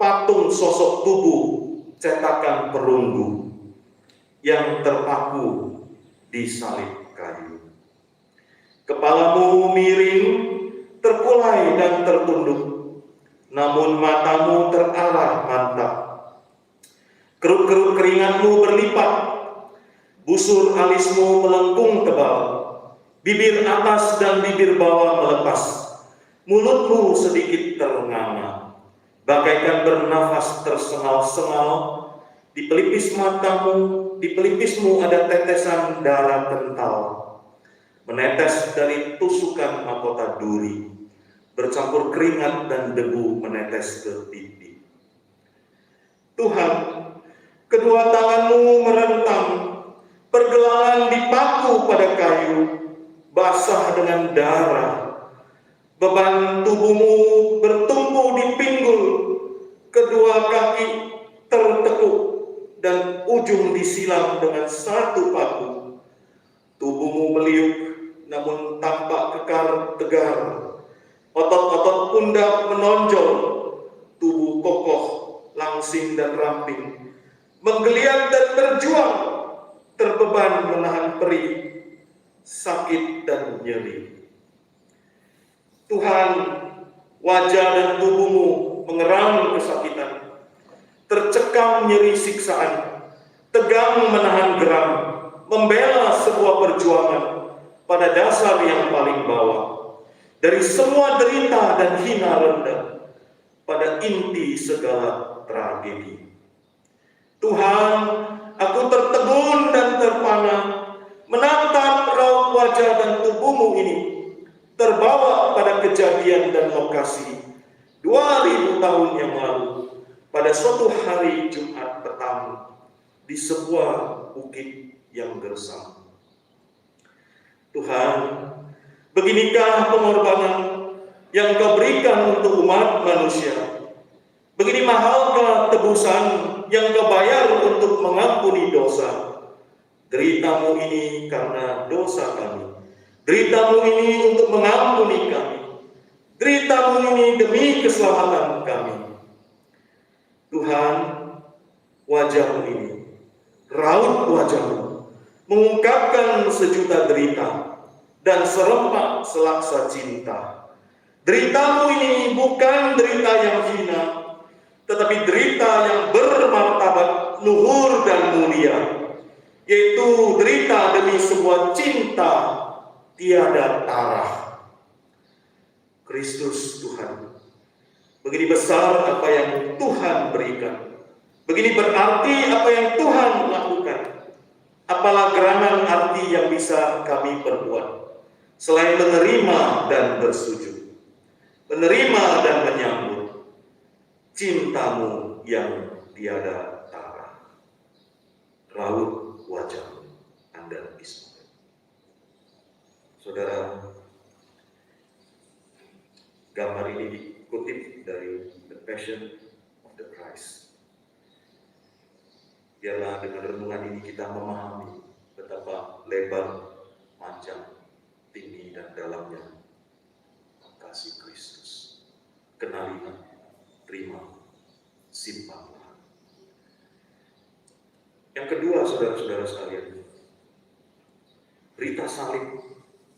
patung sosok tubuh cetakan perunggu yang terpaku di salib kayu. Kepalamu miring, terkulai dan tertunduk, namun matamu terarah mantap. Kerut-kerut keringatmu berlipat, busur alismu melengkung tebal, bibir atas dan bibir bawah melepas, mulutmu sedikit ternganga, bagaikan bernafas tersengal-sengal. Di pelipis matamu, di pelipismu ada tetesan darah kental, menetes dari tusukan mahkota duri, bercampur keringat dan debu menetes ke pipi. Tuhan, kedua tanganmu merentang, pergelangan dipaku pada kayu, basah dengan darah. Beban tubuhmu bertumpu di pinggul, kedua kaki tertekuk dan ujung disilam dengan satu paku. Tubuhmu meliuk namun tampak kekar tegar. Otot-otot pundak menonjol, tubuh kokoh, langsing dan ramping, menggeliat dan berjuang, terbeban menahan perih, sakit dan nyeri. Tuhan, wajah dan tubuhmu mengerang kesakitan, tercekam nyeri siksaan, tegang menahan geram, membela sebuah perjuangan pada dasar yang paling bawah, dari semua derita dan hina rendah, pada inti segala tragedi. kejadian dan lokasi 2000 tahun yang lalu pada suatu hari Jumat petang di sebuah bukit yang gersang. Tuhan, beginikah pengorbanan yang Kau berikan untuk umat manusia? Begini mahalkah tebusan yang Kau bayar untuk mengampuni dosa? Deritamu ini karena dosa kami. Deritamu ini untuk mengampuni kami. Deritamu ini demi keselamatan kami. Tuhan, wajah-Mu ini, raut wajah-Mu, mengungkapkan sejuta derita dan serempak selaksa cinta. Deritamu ini bukan derita yang hina, tetapi derita yang bermartabat, luhur dan mulia, yaitu derita demi sebuah cinta tiada tarah. Kristus Tuhan, begini besar apa yang Tuhan berikan, begini berarti apa yang Tuhan lakukan. Apalah gerangan arti yang bisa kami perbuat selain menerima dan bersujud, menerima dan menyambut cinta-Mu yang tiada tara. Raut wajah Anda Ismail. Saudara, gambar ini dikutip dari The Passion of the Christ. Biarlah dengan renungan ini kita memahami betapa lebar, panjang, tinggi dan dalamnya kasih Kristus. Kenalilah, terima, simpanlah. Yang kedua, saudara-saudara sekalian, berita salib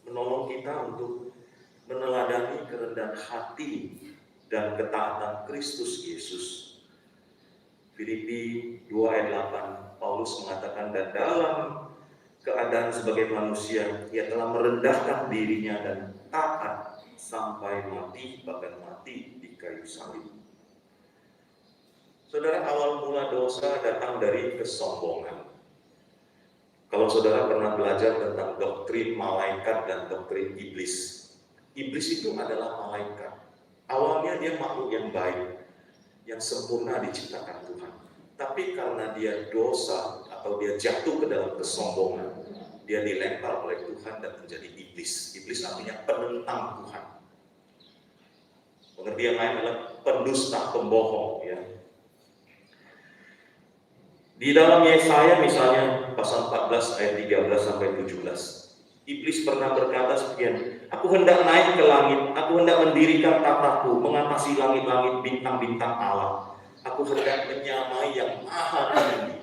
menolong kita untuk meneladani kerendahan hati dan ketaatan Kristus Yesus. Filipi 2 ayat 8, Paulus mengatakan, dan dalam keadaan sebagai manusia, ia telah merendahkan dirinya dan taat sampai mati, bahkan mati di kayu salib. Saudara, awal mula dosa datang dari kesombongan. Kalau saudara pernah belajar tentang doktrin malaikat dan doktrin iblis, iblis itu adalah malaikat. Awalnya dia makhluk yang baik, yang sempurna diciptakan Tuhan. Tapi karena dia dosa atau dia jatuh ke dalam kesombongan, dia dilempar oleh Tuhan dan menjadi iblis. Iblis artinya penentang Tuhan. Pengertian lain adalah pendusta, pembohong. Ya. Di dalam Yesaya misalnya pasal 14 ayat 13 sampai 17, iblis pernah berkata sekian, aku hendak naik ke langit, aku hendak mendirikan tataku, mengatasi langit-langit, bintang-bintang Allah. Aku hendak menyamai yang maha tinggi.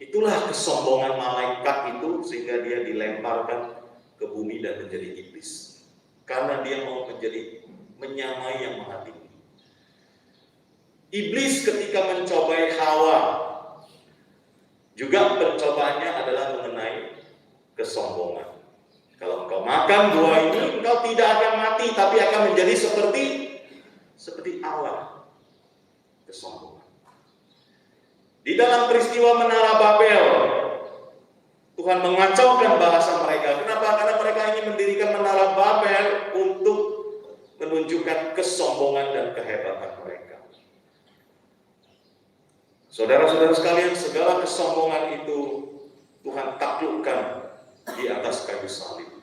Itulah kesombongan malaikat itu, sehingga dia dilemparkan ke bumi dan menjadi iblis. Karena dia mau menyamai yang maha tinggi. Iblis ketika mencobai Hawa, juga pencobaannya adalah mengenai kesombongan. Kalau engkau makan buah ini, engkau tidak akan mati, tapi akan menjadi seperti Allah. Kesombongan. Di dalam peristiwa Menara Babel, Tuhan mengacaukan bahasa mereka. Kenapa? Karena mereka ingin mendirikan Menara Babel untuk menunjukkan kesombongan dan kehebatan mereka. Saudara-saudara sekalian, segala kesombongan itu Tuhan taklukkan di atas kayu salib.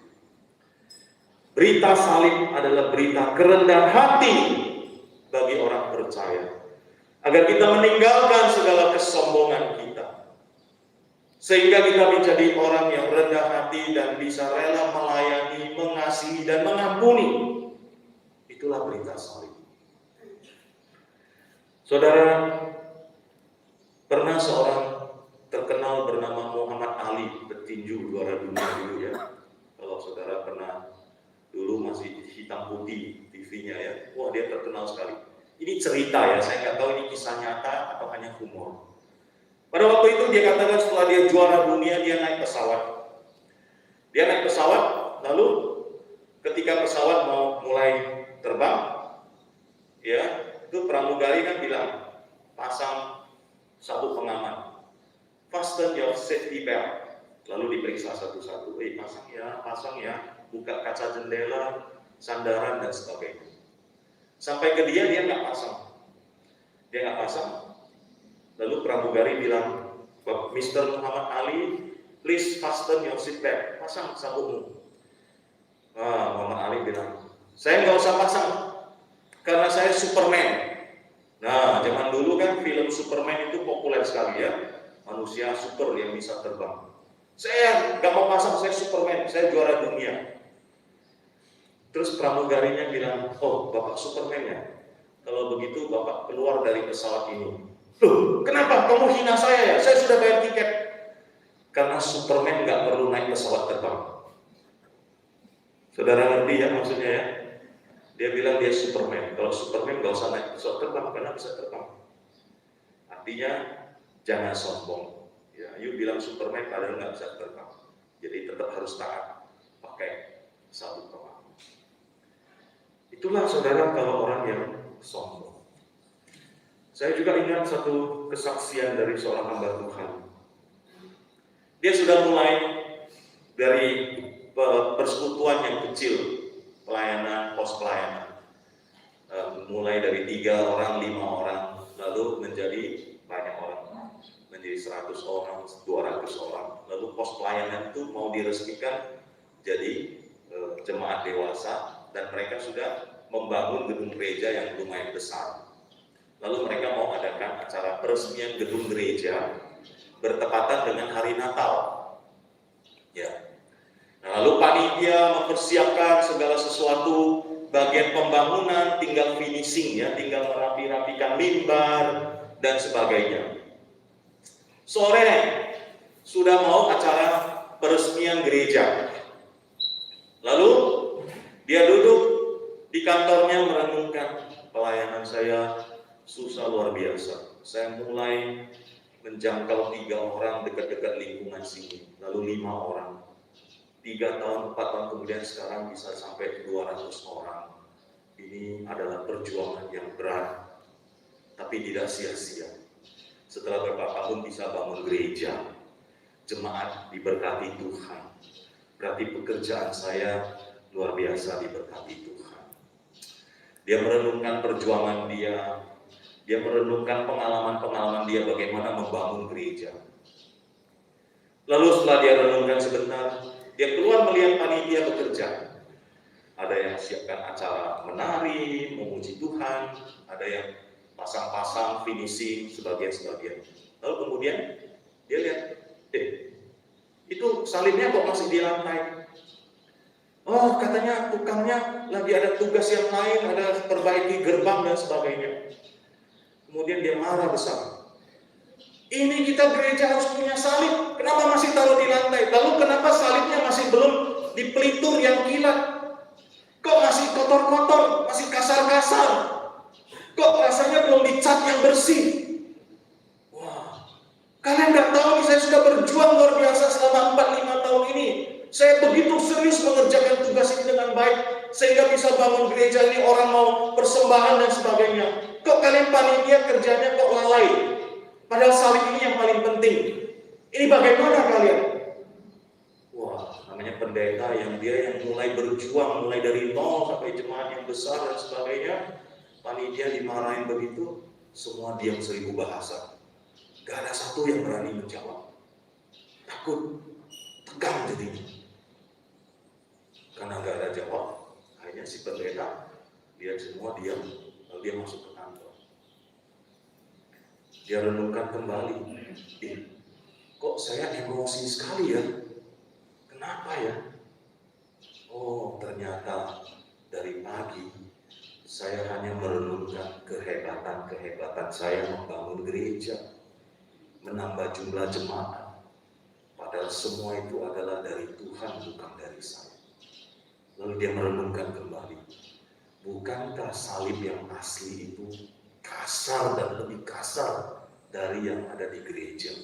Berita salib adalah berita kerendahan hati bagi orang percaya, agar kita meninggalkan segala kesombongan kita, sehingga kita menjadi orang yang rendah hati dan bisa rela melayani, mengasihi, dan mengampuni. Itulah berita salib. Saudara, pernah seorang terkenal bernama Muhammad Ali, petinju juara dunia dulu ya. Kalau saudara pernah, dulu masih hitam putih TV-nya ya. Wah, dia terkenal sekali. Ini cerita ya, saya nggak tahu ini kisah nyata atau hanya humor. Pada waktu itu dia katakan setelah dia juara dunia, dia naik pesawat. Dia naik pesawat, lalu ketika pesawat mau mulai terbang, ya, itu pramugari kan bilang, pasang sabuk pengaman, fasten your safety belt. Lalu diperiksa satu-satu, pasang ya, buka kaca jendela, sandaran dan sebagainya. Sampai ke dia nggak pasang. Dia nggak pasang. Lalu pramugari bilang, Mr. Muhammad Ali, please fasten your seat belt. Pasang sabukmu. Muhammad Ali bilang, saya nggak usah pasang, karena saya Superman. Nah, zaman dulu kan film Superman itu populer sekali ya. Manusia super yang bisa terbang. Saya nggak mau pasang, saya Superman, saya juara dunia. Terus pramugarinya bilang, oh Bapak Superman ya? Kalau begitu Bapak keluar dari pesawat ini. Loh, kenapa? Kamu hina saya ya? Saya sudah bayar tiket. Karena Superman nggak perlu naik pesawat terbang. Saudara ngerti ya maksudnya ya? Dia bilang dia Superman. Kalau Superman nggak usah naik pesawat terbang karena bisa terbang. Artinya jangan sombong. Ya, you bilang Superman padahal nggak bisa terbang. Jadi tetap harus taat pakai sabuk pengaman. Itulah saudara kalau orang yang sombong. Saya juga ingat satu kesaksian dari seorang hamba Tuhan. Dia sudah mulai dari persekutuan yang kecil, pelayanan, pos pelayanan, mulai dari 3 orang, 5 orang, lalu menjadi banyak orang, menjadi 100 orang, 200 orang, lalu pos pelayanan itu mau diresmikan jadi jemaat dewasa, dan mereka sudah membangun gedung gereja yang lumayan besar. Lalu mereka mau adakan acara peresmian gedung gereja bertepatan dengan hari Natal. Ya. Nah, lalu panitia mempersiapkan segala sesuatu, bagian pembangunan tinggal finishing ya, tinggal merapi-rapikan mimbar dan sebagainya. Sore sudah mau acara peresmian gereja. Lalu dia duduk di kantornya merenungkan, pelayanan saya susah luar biasa. Saya mulai menjangkau 3 orang dekat-dekat lingkungan sini, lalu 5 orang. 3 tahun, 4 tahun kemudian sekarang bisa sampai 200 orang. Ini adalah perjuangan yang berat, tapi tidak sia-sia. Setelah beberapa tahun bisa bangun gereja, jemaat diberkati Tuhan. Berarti pekerjaan saya luar biasa diberkati Tuhan. Dia merenungkan perjuangan dia merenungkan pengalaman-pengalaman dia bagaimana membangun gereja. Lalu setelah dia renungkan sebentar, dia keluar melihat panitia bekerja. Ada yang siapkan acara menari, memuji Tuhan, ada yang pasang-pasang, finishing, sebagian-sebagian. Lalu kemudian dia lihat, itu salibnya kok masih di lantai. Oh, katanya tukangnya lagi ada tugas yang lain, ada perbaiki gerbang dan sebagainya. Kemudian dia marah besar. Ini kita gereja harus punya salib, kenapa masih taruh di lantai? Lalu kenapa salibnya masih belum dipelitur yang kilat? Kok masih kotor-kotor, masih kasar-kasar? Kok rasanya belum dicat yang bersih? Wah, kalian nggak tahu nih, saya sudah berjuang luar biasa selama 4-5 tahun ini. Saya begitu serius mengerjakan tugas ini dengan baik, sehingga bisa bangun gereja ini, orang mau persembahan dan sebagainya. Kok kalian panitia kerjanya kok lalai? Padahal salib ini yang paling penting. Ini bagaimana kalian? Wah, namanya pendeta yang mulai berjuang, mulai dari nol sampai jemaat yang besar dan sebagainya. Panitia dimarahin begitu, semua diam 1000 bahasa. Gak ada satu yang berani menjawab. Takut, tegang jadinya. Karena gak ada jawab, akhirnya si pendeta lihat semua diam, lalu dia masuk ke kantor. Dia renungkan kembali, kok saya emosi sekali ya? Kenapa ya? Oh, ternyata dari pagi saya hanya merenungkan kehebatan saya membangun gereja, menambah jumlah jemaat. Padahal semua itu adalah dari Tuhan, bukan dari saya. Lalu dia merenungkan kembali, bukankah salib yang asli itu kasar dan lebih kasar dari yang ada di gereja?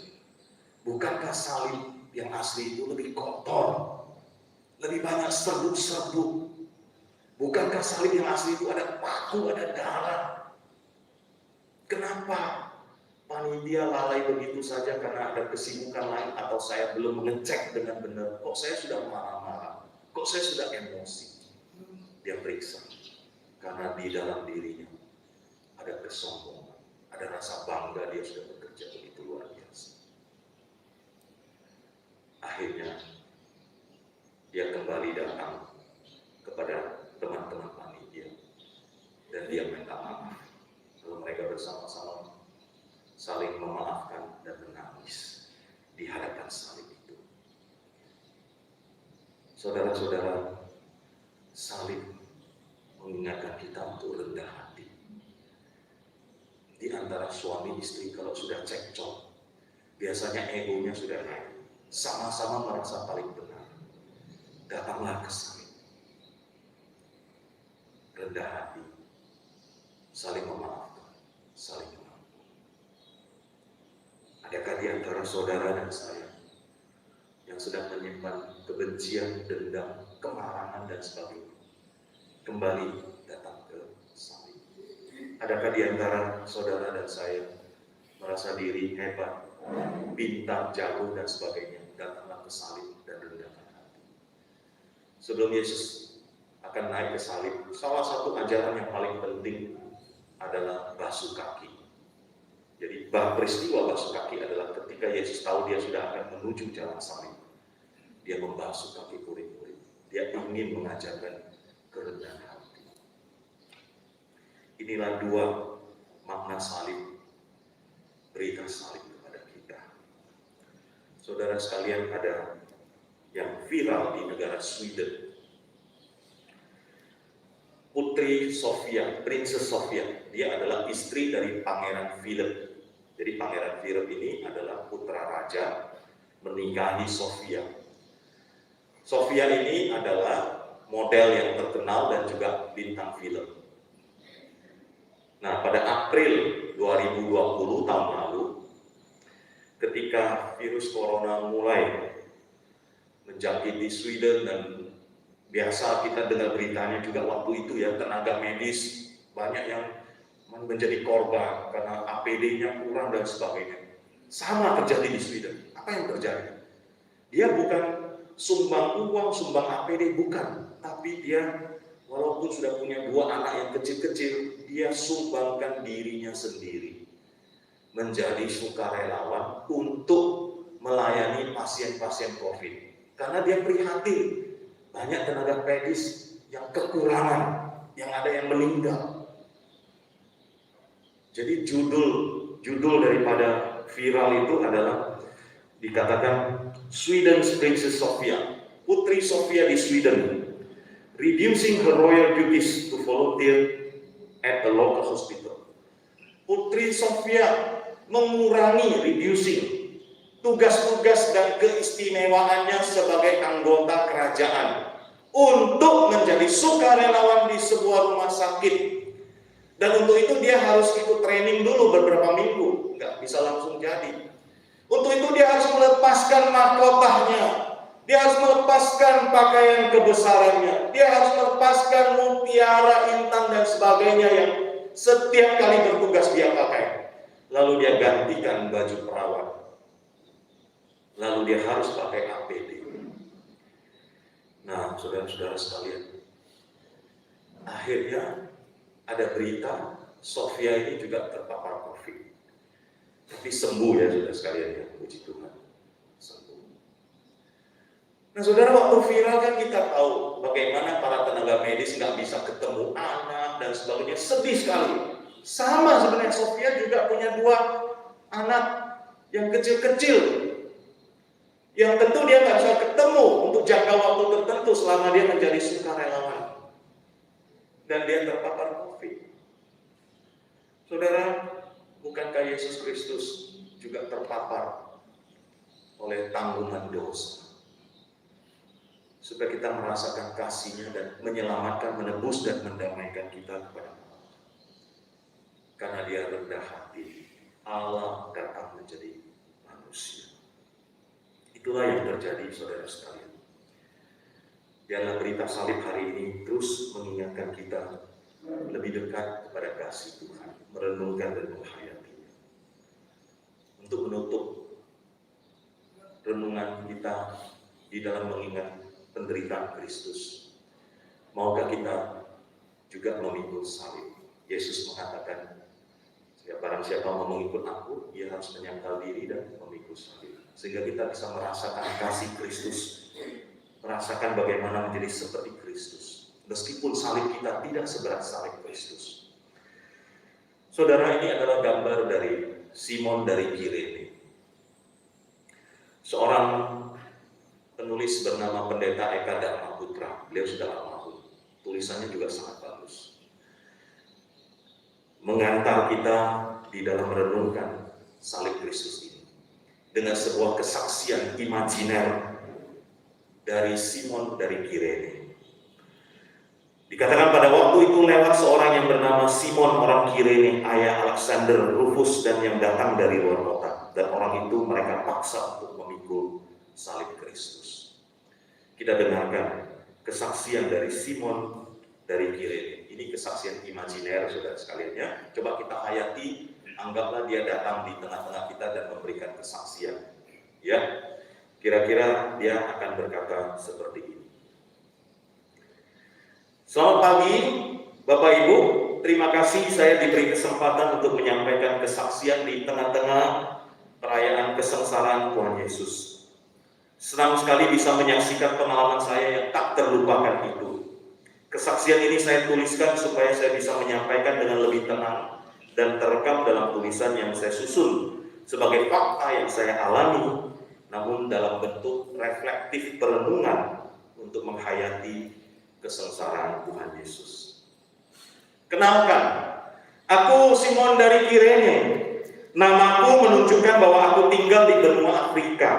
Bukankah salib yang asli itu lebih kotor, lebih banyak serbuk-serbuk? Bukankah salib yang asli itu ada paku, ada darah? Kenapa panitia lalai begitu saja karena ada kesibukan lain, atau saya belum mengecek dengan benar? Kok saya sudah marah-marah? Kok saya sudah emosi? dia periksa. Karena di dalam dirinya ada kesombongan, ada rasa bangga dia sudah bekerja begitu luar biasa. Akhirnya dia kembali datang kepada teman-teman panitia dan dia minta maaf. Lalu mereka bersama-sama saling memaafkan dan menangis di hadapan salib itu. Saudara-saudara, salib mengingatkan kita untuk rendah hati. Di antara suami istri kalau sudah cekcok, biasanya egonya sudah naik, sama-sama merasa paling benar. Datanglah ke salib, rendah hati, saling memaafkan, saling mengampuni. Adakah di antara saudara dan saya yang sedang menyimpan kebencian, dendam, kemarahan dan sebagainya, kembali datang ke salib? Adakah di antara saudara dan saya merasa diri hebat, pintar, jago dan sebagainya, datanglah ke salib dan rendahkan hati? Sebelum Yesus akan naik ke salib, salah satu ajaran yang paling penting adalah basuh kaki. Jadi peristiwa basuh kaki adalah ketika Yesus tahu dia sudah akan menuju jalan salib, dia membasuh kaki murid-murid. Dia ingin mengajarkan kerendahan hati. Inilah dua makna salib, berita salib kepada kita. Saudara sekalian, ada yang viral di negara Sweden. Putri Sofia, Princess Sofia, dia adalah istri dari Pangeran Philip. Jadi Pangeran Philip ini adalah putra raja menikahi Sofia. Sofia ini adalah model yang terkenal dan juga bintang film. Nah, pada April 2020 tahun lalu, ketika virus corona mulai menjangkiti Sweden, dan biasa kita dengar beritanya juga waktu itu ya, tenaga medis banyak yang menjadi korban karena APD-nya kurang dan sebagainya. Sama terjadi di Sweden. Apa yang terjadi? Dia bukan sumbang uang, sumbang APD, bukan. Tapi dia walaupun sudah punya 2 anak yang kecil-kecil, dia sumbangkan dirinya sendiri menjadi sukarelawan untuk melayani pasien-pasien COVID. Karena dia prihatin, banyak tenaga medis yang kekurangan, yang ada yang meninggal. Jadi judul daripada viral itu adalah dikatakan Sweden's Princess Sofia, Putri Sofia di Sweden, reducing her royal duties to volunteer at a local hospital. Putri Sofia mengurangi, reducing, tugas-tugas dan keistimewaannya sebagai anggota kerajaan untuk menjadi sukarelawan di sebuah rumah sakit. Dan untuk itu dia harus ikut training dulu beberapa minggu, nggak bisa langsung jadi. Untuk itu dia harus melepaskan mahkotanya, dia harus melepaskan pakaian kebesarannya, dia harus melepaskan mutiara, intan dan sebagainya yang setiap kali bertugas dia pakai. Lalu dia gantikan baju perawat. Lalu dia harus pakai APD. Nah, saudara-saudara sekalian, akhirnya ada berita Sofia ini juga terpapar COVID. Tapi sembuh ya saudara sekalian ya, puji Tuhan, sembuh. Nah saudara, waktu viral kan kita tahu bagaimana para tenaga medis nggak bisa ketemu anak dan sebagainya, sedih sekali. Sama sebenarnya Sofia juga punya 2 anak yang kecil-kecil, yang tentu dia nggak bisa ketemu untuk jangka waktu tertentu selama dia menjadi sukarelawan. Dan dia terpapar COVID. Saudara, bukankah Yesus Kristus juga terpapar oleh tanggungan dosa? Supaya kita merasakan kasih-Nya dan menyelamatkan, menebus dan mendamaikan kita kepada Allah. Karena dia rendah hati, Allah datang menjadi manusia. Itulah yang terjadi saudara sekalian. Dalam berita salib hari ini terus mengingatkan kita lebih dekat kepada kasih Tuhan, merenungkan dan menghayatinya. Untuk menutup renungan kita di dalam mengingat penderitaan Kristus, Maukah kita juga memikul salib? Yesus mengatakan, barang siapa mau mengikut aku, ia harus menyangkal diri dan memikul salib. Sehingga kita bisa merasakan kasih Kristus, merasakan bagaimana menjadi seperti Kristus. Meskipun salib kita tidak seberat salib Kristus. Saudara, ini adalah gambar dari Simon dari Kirene. Seorang penulis bernama Pendeta Eka Dharma Putra. Beliau sudah almarhum. Tulisannya juga sangat bagus. Mengantar kita di dalam merenungkan salib Kristus ini dengan sebuah kesaksian imajiner dari Simon dari Kirene. Dikatakan pada waktu itu lewat seorang yang bernama Simon orang Kirene, ayah Alexander, Rufus, dan yang datang dari luar kota. Dan orang itu mereka paksa untuk memikul salib Kristus. Kita dengarkan kesaksian dari Simon dari Kirene. Ini kesaksian imajiner, saudara sekalian ya. Coba kita hayati, anggaplah dia datang di tengah-tengah kita dan memberikan kesaksian. Ya, kira-kira dia akan berkata seperti ini. Selamat pagi, Bapak Ibu. Terima kasih saya diberi kesempatan untuk menyampaikan kesaksian di tengah-tengah perayaan kesengsaraan Tuhan Yesus. Senang sekali bisa menyaksikan pengalaman saya yang tak terlupakan itu. Kesaksian ini saya tuliskan supaya saya bisa menyampaikan dengan lebih tenang dan terekam dalam tulisan yang saya susun sebagai fakta yang saya alami, namun dalam bentuk reflektif perenungan untuk menghayati kesengsaraan Tuhan Yesus. Kenalkan, aku Simon dari Kirene. Namaku menunjukkan bahwa aku tinggal di benua Afrika.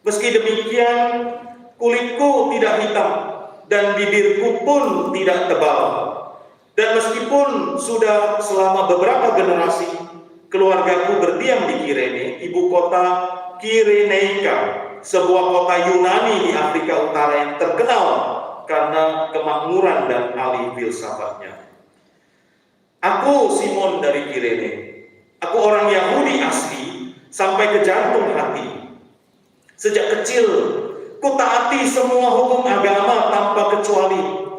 Meski demikian, kulitku tidak hitam dan bibirku pun tidak tebal. Dan meskipun sudah selama beberapa generasi keluargaku berdiam di Kirene, ibu kota Kireneika, sebuah kota Yunani di Afrika Utara yang terkenal karena kemakmuran dan alih filsafatnya. Aku Simon dari Kirene. Aku orang Yahudi asli sampai ke jantung hati. Sejak kecil, ku taati semua hukum agama tanpa kecuali.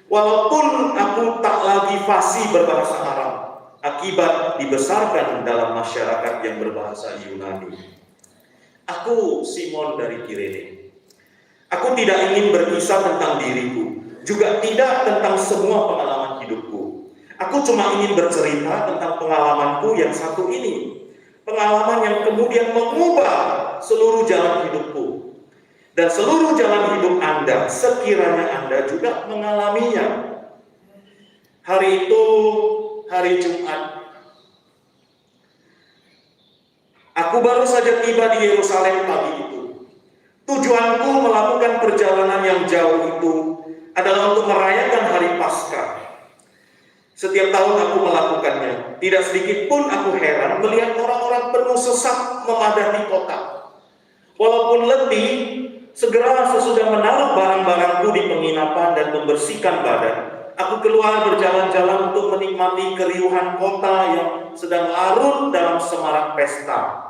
Walaupun aku tak lagi fasih berbahasa Arab, akibat dibesarkan dalam masyarakat yang berbahasa Yunani. Aku Simon dari Kirene. Aku tidak ingin berkisah tentang diriku, juga tidak tentang semua pengalaman hidupku. Aku cuma ingin bercerita tentang pengalamanku yang satu ini. Pengalaman yang kemudian mengubah seluruh jalan hidupku. Dan seluruh jalan hidup Anda, sekiranya Anda juga mengalaminya. Hari itu, hari Jumat. Aku baru saja tiba di Yerusalem pagi itu. Tujuanku melakukan perjalanan yang jauh itu adalah untuk merayakan hari Paskah. Setiap tahun aku melakukannya. Tidak sedikit pun aku heran melihat orang-orang penuh sesak memadati kota. Walaupun letih, segera sesudah menaruh barang-barangku di penginapan dan membersihkan badan, aku keluar berjalan-jalan untuk menikmati keriuhan kota yang sedang larut dalam semarak pesta.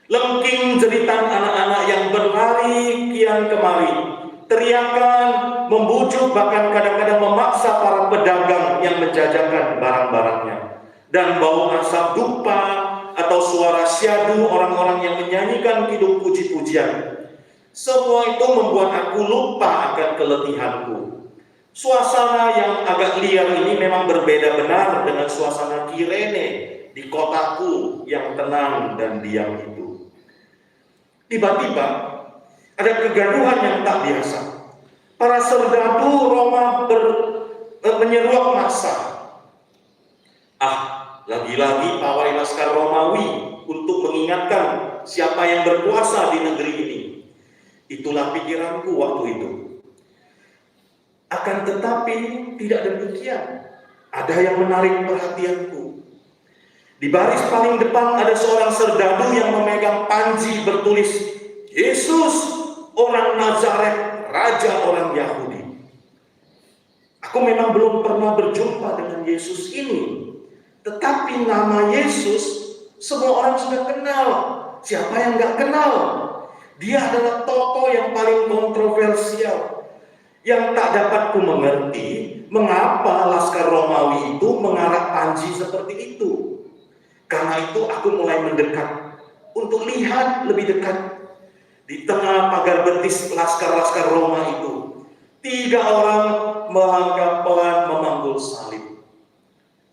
Lengking jeritan anak-anak yang berlari kian kemari, teriakan, membujuk, bahkan kadang-kadang memaksa para pedagang yang menjajakan barang-barangnya. Dan bau asap dupa atau suara syadu orang-orang yang menyanyikan kidung puji-pujian. Semua itu membuat aku lupa akan keletihanku. Suasana yang agak liar ini memang berbeda benar dengan suasana Kirene di kotaku yang tenang dan diam itu. Tiba-tiba ada kegaduhan yang tak biasa. Para serdadu Roma menyeruak massa. Lagi-lagi pawai laskar Romawi untuk mengingatkan siapa yang berkuasa di negeri ini. Itulah pikiranku waktu itu. Akan tetapi tidak demikian. Ada yang menarik perhatianku. Di baris paling depan ada seorang serdadu yang memegang panji bertulis, Yesus orang Nazaret, Raja orang Yahudi. Aku memang belum pernah berjumpa dengan Yesus ini. Tetapi nama Yesus semua orang sudah kenal. Siapa yang gak kenal? Dia adalah tokoh yang paling kontroversial, Yang tak dapat ku mengerti, mengapa Laskar Romawi itu mengarak Panji seperti itu. Karena itu aku mulai mendekat untuk lihat lebih dekat. Di tengah pagar betis laskar-laskar Roma itu, 3 orang melangkah pelan memanggul salib.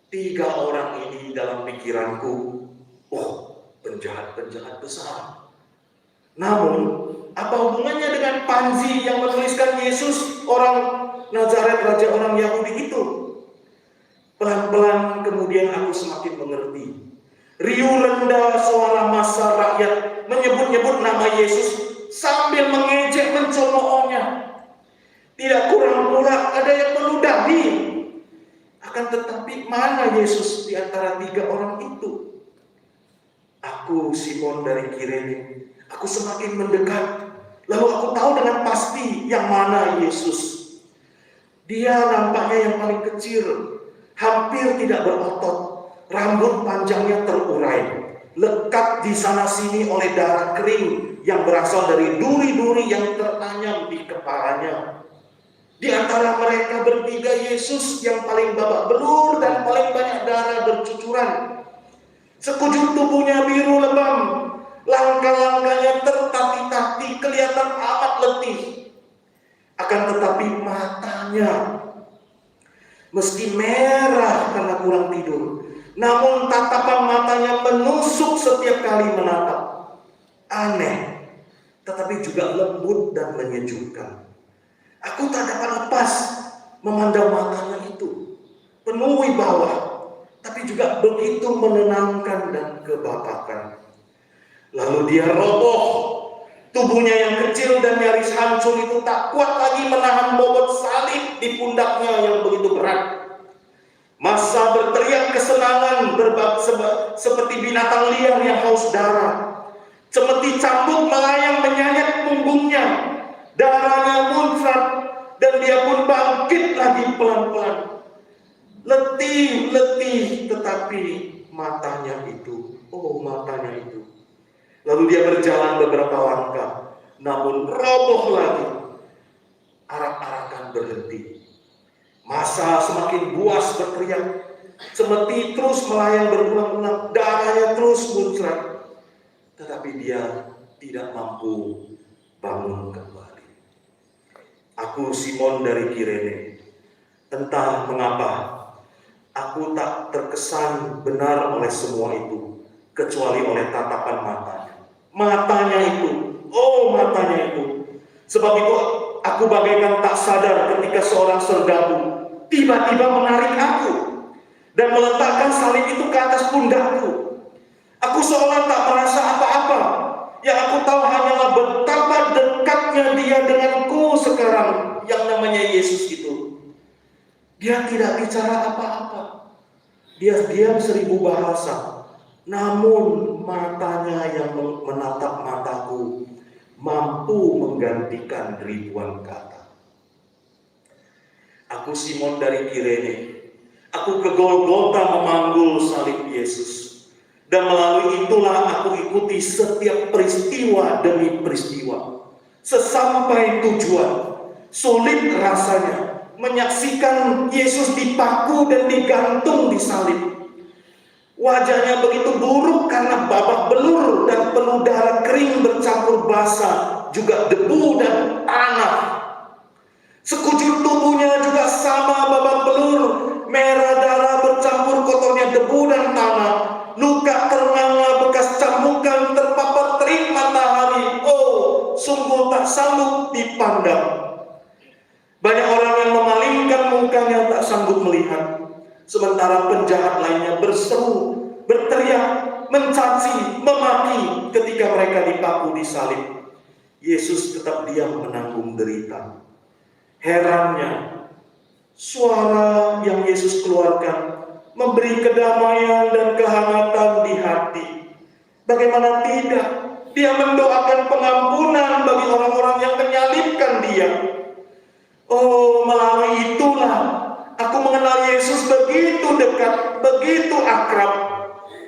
3 orang ini dalam pikiranku, oh, penjahat-penjahat besar. Namun, apa hubungannya dengan Panji yang menuliskan Yesus orang Nazaret, raja orang Yahudi itu? Pelan-pelan kemudian aku semakin mengerti. Riuh rendah suara massa rakyat menyebut-nyebut nama Yesus sambil mengejek mencemoohnya. Tidak kurang pula ada yang meludahi. Akan tetapi mana Yesus di antara 3 orang itu? Aku, Simon dari Kirene, aku semakin mendekat. Lalu aku tahu dengan pasti yang mana Yesus. Dia nampaknya yang paling kecil, hampir tidak berotot, rambut panjangnya terurai, lekat di sana sini oleh darah kering yang berasal dari duri-duri yang tertanyam di kepalanya. Di antara mereka bertiga, Yesus yang paling babak belur dan paling banyak darah bercucuran. Sekujur tubuhnya biru lebam, langkah-langkahnya tertati-tati, kelihatan amat letih. Akan tetapi matanya, meski merah karena kurang tidur, namun tatapan matanya menusuk setiap kali menatap. Aneh, tetapi juga lembut dan menyejukkan. Aku tak dapat lepas memandang matanya itu, penuh wibawa, tapi juga begitu menenangkan dan kebapakan. Lalu dia roboh. Tubuhnya yang kecil dan nyaris hancur itu tak kuat lagi menahan bobot salib di pundaknya yang begitu berat. Massa berteriak kesenangan seperti binatang liar yang haus darah. Cemeti cambuk melayang menyayat punggungnya. Darahnya muncrat dan dia pun bangkit lagi pelan-pelan. Letih, tetapi matanya itu, oh matanya itu. Lalu dia berjalan beberapa langkah, namun roboh lagi. Arak-arakan berhenti. Massa semakin buas berteriak. Cemeti terus melayang berulang-ulang, darahnya terus muncrat. Tetapi dia tidak mampu bangun kembali. Aku, Simon dari Kirene, entah mengapa aku tak terkesan benar oleh semua itu, kecuali oleh tatapan matanya. Matanya itu, oh matanya itu. Sebab itu aku bagaikan tak sadar ketika seorang serdabu tiba-tiba menarik aku dan meletakkan salib itu ke atas pundakku. Aku seolah tak merasa apa-apa. Yang aku tahu hanyalah betapa dekatnya dia denganku sekarang, yang namanya Yesus itu. Dia tidak bicara apa-apa. Dia diam 1000 bahasa. Namun matanya yang menatap mataku mampu menggantikan ribuan kata. Aku, Simon dari Kirene, aku ke Golgota memanggul salib Yesus. Dan melalui itulah aku ikuti setiap peristiwa demi peristiwa. Sesampai tujuan, sulit rasanya menyaksikan Yesus dipaku dan digantung di salib. Wajahnya begitu buruk karena babak belur dan penuh darah kering bercampur basah, juga debu dan tanah. Sekujur tubuhnya juga sama babak belur, merah darah bercampur kotornya debu dan tanah. Luka ternganga bekas cambukan terpapar terik matahari. Oh, sungguh tak sanggup dipandang. Banyak orang yang memalingkan mukanya tak sanggup melihat. Sementara penjahat lainnya berseru, berteriak, mencaci, memaki ketika mereka dipaku di salib. Yesus tetap diam menanggung derita. Herannya, suara yang Yesus keluarkan memberi kedamaian dan kehangatan di hati. Bagaimana tidak? Dia mendoakan pengampunan bagi orang-orang yang menyalibkan dia. Oh, melalui itulah aku mengenal Yesus begitu dekat, begitu akrab.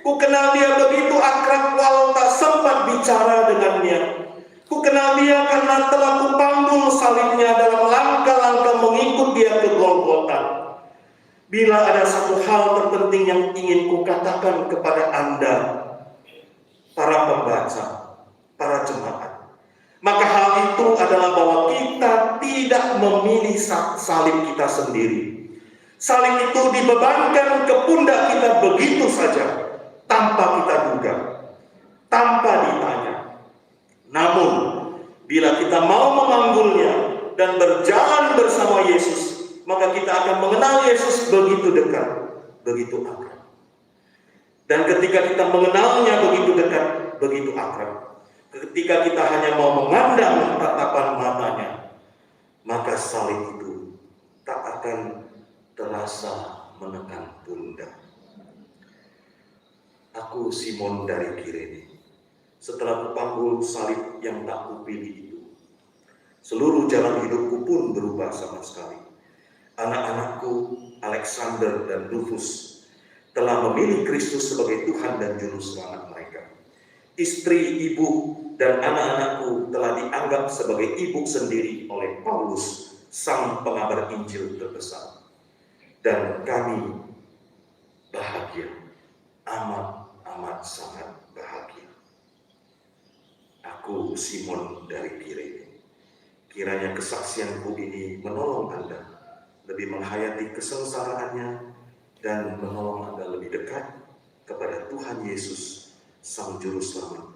Ku kenal dia begitu akrab walau tak sempat bicara dengannya. Ku kenal dia karena telah kupanggul salibnya dalam langkah-langkah mengikut dia ke Golgota. Bila ada satu hal terpenting yang ingin kukatakan kepada Anda, para pembaca, para jemaat, maka hal itu adalah bahwa kita tidak memilih salib kita sendiri. Salib itu dibebankan ke pundak kita begitu saja, tanpa kita duga, tanpa ditanya. Namun, bila kita mau memanggulnya dan berjalan bersama Yesus, maka kita akan mengenal Yesus begitu dekat, begitu akrab. Dan ketika kita mengenalnya begitu dekat, begitu akrab, ketika kita hanya mau memandang tatapan matanya, maka salib itu tak akan terasa menekan pundak. Aku Simon dari Kirene. Setelah kupanggul salib yang tak kupilih itu, seluruh jalan hidupku pun berubah sama sekali. Anak-anakku Alexander dan Rufus telah memilih Kristus sebagai Tuhan dan Juru Selamat mereka. Istri, ibu, dan anak-anakku telah dianggap sebagai ibu sendiri oleh Paulus, sang pengabar Injil terbesar. Dan kami bahagia, amat sangat bahagia. Aku Simon dari Kirene. Kiranya kesaksianku ini menolong Anda lebih menghayati kesengsaraannya dan menolong Anda lebih dekat kepada Tuhan Yesus, Sang Juru Selamat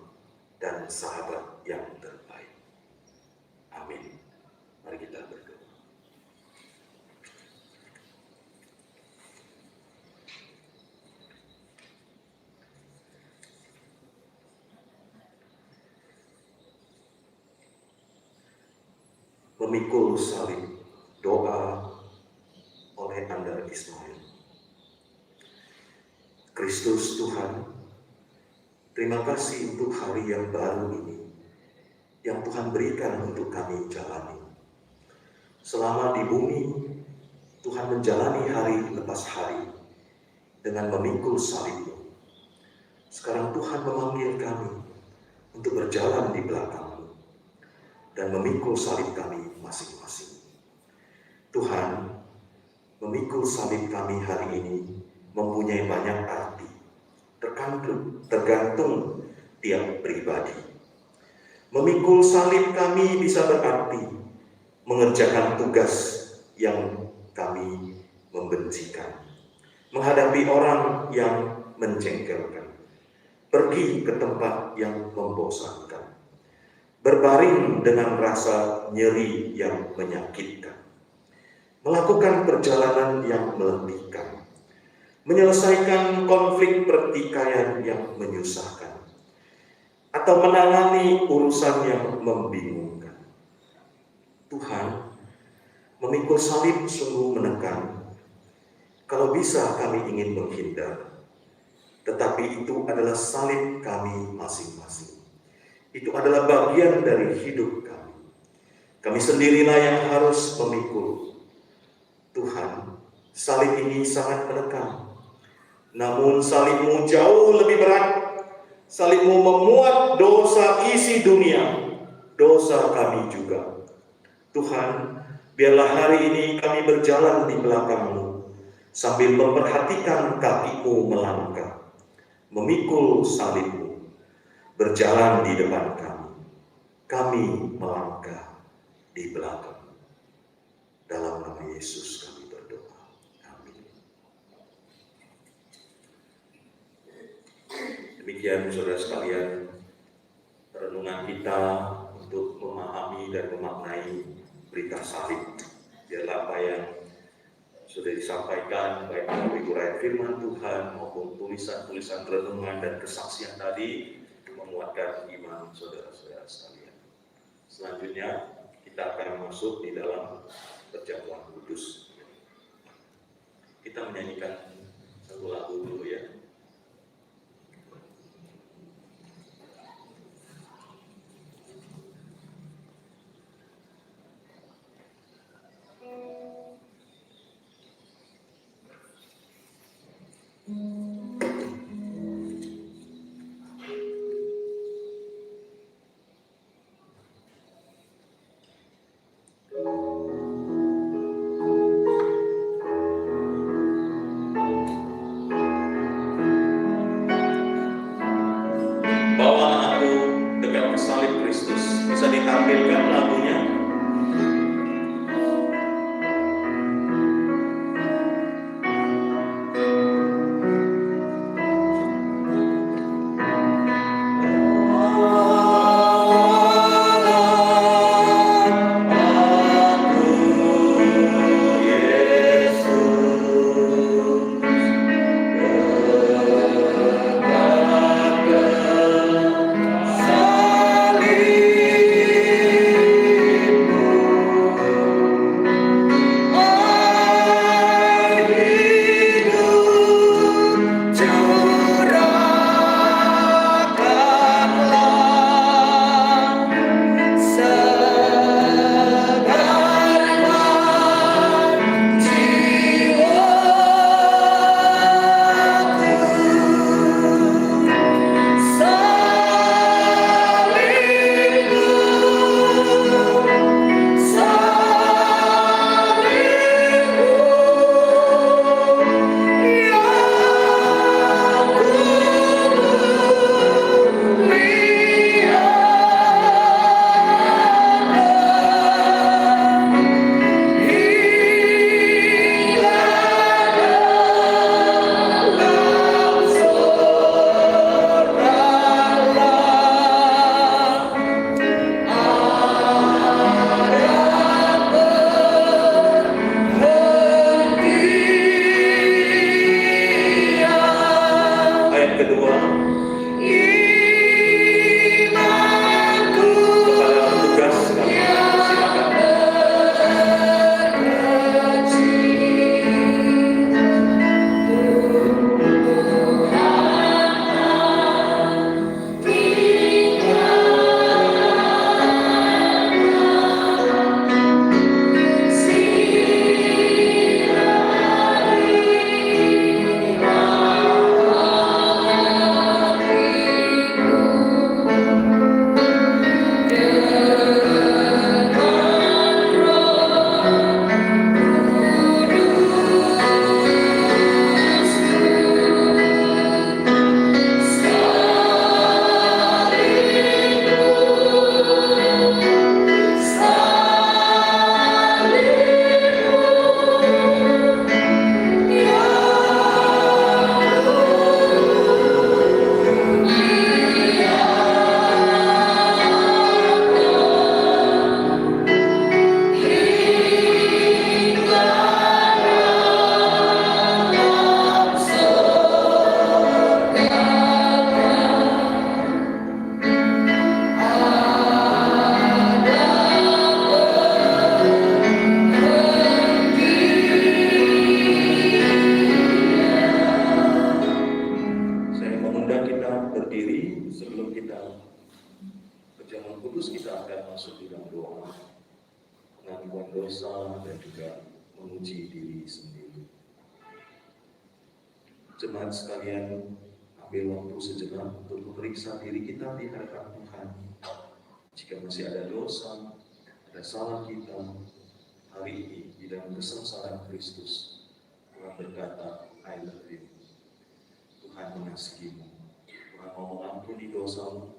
dan sahabat yang terbaik. Amin. Mari kita berdoa. Memikul salib, doa oleh Andar Ismail. Kristus Tuhan, terima kasih untuk hari yang baru ini yang Tuhan berikan untuk kami jalani. Selama di bumi, Tuhan menjalani hari lepas hari dengan memikul salib-Mu. Sekarang Tuhan memanggil kami untuk berjalan di belakang-Mu dan memikul salib kami masing-masing. Tuhan, memikul salib kami hari ini mempunyai banyak arti, tergantung tiap pribadi. Memikul salib kami bisa berarti mengerjakan tugas yang kami membencikan, menghadapi orang yang menjengkelkan, pergi ke tempat yang membosankan, berbaring dengan rasa nyeri yang menyakitkan, melakukan perjalanan yang meletihkan, menyelesaikan konflik pertikaian yang menyusahkan, atau menangani urusan yang membingungkan. Tuhan, memikul salib sungguh menekan. Kalau bisa kami ingin menghindar, tetapi itu adalah salib kami masing-masing. Itu adalah bagian dari hidup kami. Kami sendirilah yang harus memikul. Tuhan, salib ini sangat menekan. Namun salib-Mu jauh lebih berat. Salib-Mu memuat dosa isi dunia, dosa kami juga. Tuhan, biarlah hari ini kami berjalan di belakang-Mu, sambil memperhatikan kaki-Mu melangkah, memikul salib-Mu, berjalan di depan kami. Kami melangkah di belakang. Dalam nama Yesus kami berdoa. Amin. Demikian saudara sekalian, renungan kita untuk memahami dan memaknai berita salib. Biarlah apa yang sudah disampaikan baik melalui uraian firman Tuhan maupun tulisan-tulisan renungan dan kesaksian tadi menguatkan iman saudara-saudara sekalian. Selanjutnya kita akan masuk di dalam perjamuan kudus. Kita menyanyikan satu lagu dulu ya. Zaman kudus kita akan masuk di dalam doa, pengakuan dosa dan juga menguji diri sendiri. Jemaat sekalian, ambil waktu sejenak untuk memeriksa diri kita di hadapan Tuhan. Jika masih ada dosa, ada salah kita, hari ini di dalam kesengsaraan Kristus, Tuhan berkata, I love you. Tuhan mengasihimu. Tuhan mau mengampuni dosamu.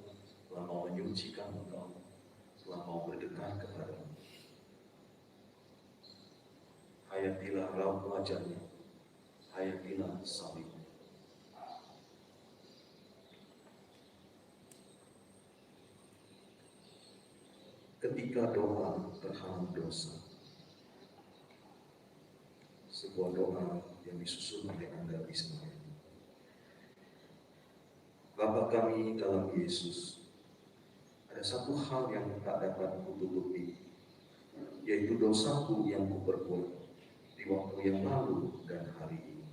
Tuhan mau menyucikan engkau. Tuhan mau berdekat kepadamu. Hayatilah raut wajahnya. Hayatilah salib. Ketika doa terhalang dosa, sebuah doa yang disusun oleh Anda Ismail. Bapa kami dalam Yesus, ada satu hal yang tak dapat kututupi, yaitu dosaku yang kuperbuat di waktu yang lalu dan hari ini.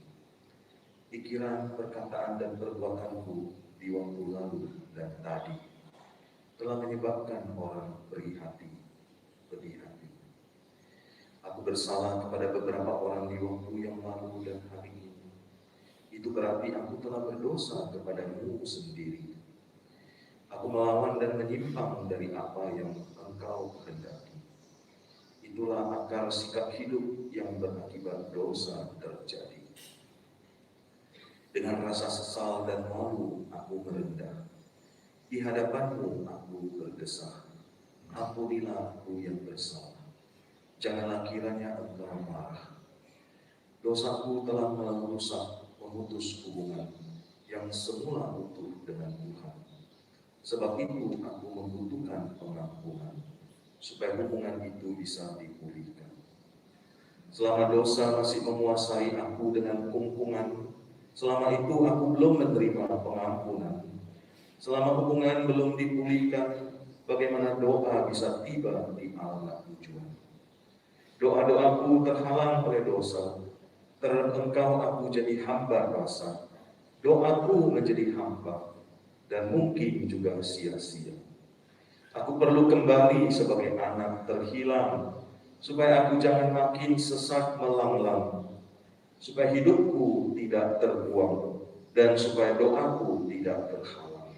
Pikiran, perkataan, dan perbuatanku di waktu lalu dan tadi telah menyebabkan orang berih hati, pedih hati. Aku bersalah kepada beberapa orang di waktu yang lalu dan hari ini. Itu berarti aku telah berdosa kepadamu sendiri. Aku melawan dan menyimpang dari apa yang engkau kehendaki. Itulah akar sikap hidup yang berakibat dosa terjadi. Dengan rasa sesal dan malu aku merendah. Di hadapanmu aku berdesah. Ampunilah aku yang bersalah. Janganlah kiranya engkau marah. Dosaku telah merusak, memutus hubungan yang semula utuh dengan Tuhan. Sebab itu aku membutuhkan pengampunan, supaya hubungan itu bisa dipulihkan. Selama dosa masih menguasai aku dengan kungkungan, selama itu aku belum menerima pengampunan. Selama hubungan belum dipulihkan, bagaimana doa bisa tiba di alam tujuan? Doa-doaku terhalang oleh dosa. Terhadap engkau aku jadi hamba rasa. Doaku menjadi hampa dan mungkin juga sia-sia. Aku perlu kembali sebagai anak terhilang, supaya aku jangan makin sesat melanglang, supaya hidupku tidak terbuang, dan supaya doaku tidak terhalang.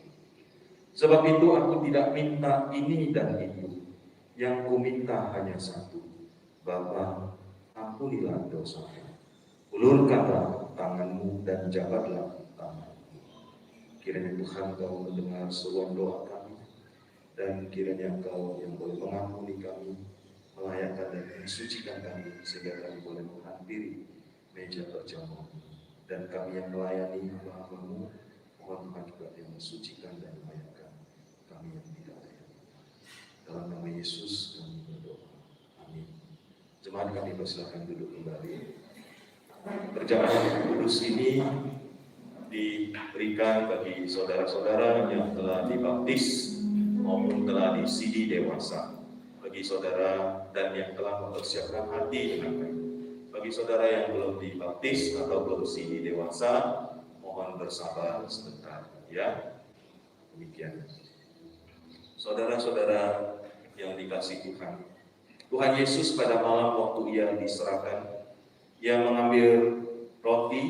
Sebab itu aku tidak minta ini dan itu, yang ku minta hanya satu. Bapa, ampunilah dosaku. Ulurkanlah tanganmu dan jabatlah tanganmu. Kiranya Tuhan Kau mendengar seruan doa kami, dan kiranya Kau yang boleh mengampuni kami, melayakkan dan mensucikan kami, sehingga kami boleh menghampiri meja perjamuan. Dan kami yang melayani hamba-Hamba-Mu, mohon Tuhan juga yang mensucikan dan melayakkan kami yang tidak layak. Dalam nama Yesus kami berdoa. Amin. Jemaat kami persilakan duduk kembali. Perjalanan kudus ini diberikan bagi saudara-saudara yang telah dibaptis maupun telah disidi dewasa, bagi saudara dan yang telah mempersiapkan hati dengan baik. Bagi saudara yang belum dibaptis atau belum sidi dewasa, mohon bersabar sebentar, ya. Demikian. Saudara-saudara yang dikasihi Tuhan, Tuhan Yesus pada malam waktu Ia diserahkan, Ia mengambil roti,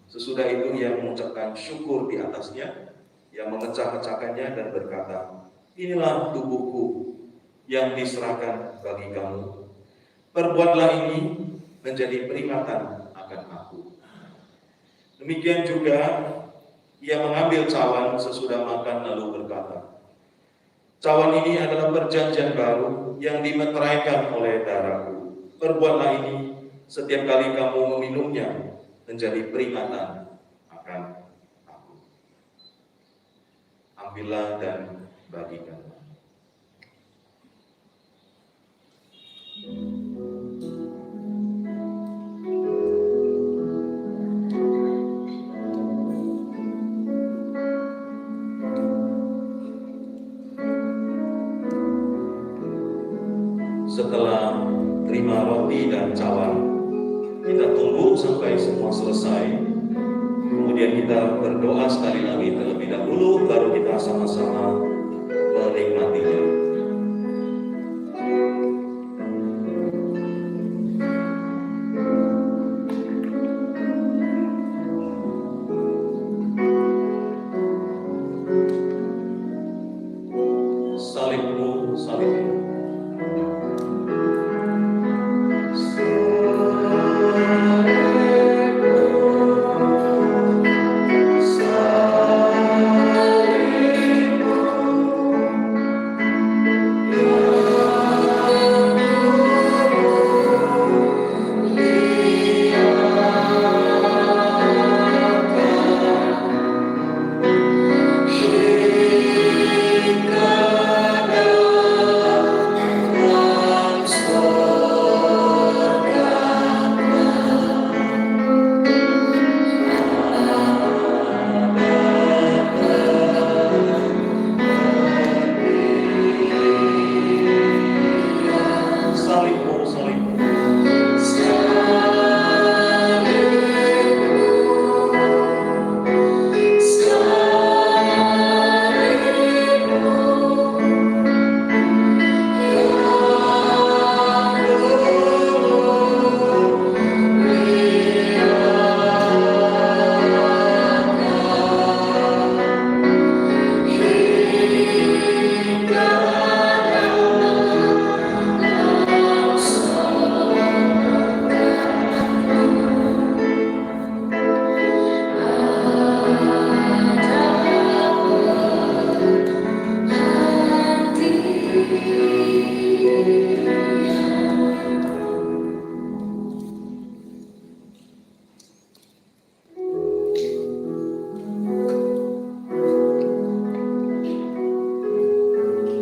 sesudah itu Ia mengucapkan syukur di atasnya, Ia memecah-mecahkannya dan berkata, inilah tubuhku yang diserahkan bagi kamu. Perbuatlah ini menjadi peringatan akan aku. Demikian juga Ia mengambil cawan sesudah makan lalu berkata, cawan ini adalah perjanjian baru yang dimeteraikan oleh darahku. Perbuatlah ini setiap kali kamu meminumnya menjadi peringatan akan aku. Ambillah dan bagikanlah. Setelah terima roti dan cawan, kita tunggu sampai semua selesai. Kemudian kemudian kita berdoa sekali lagi terlebih dahulu, baru kita sama-sama menikmatinya. Salibmu, salibmu. Salibmu, salibmu.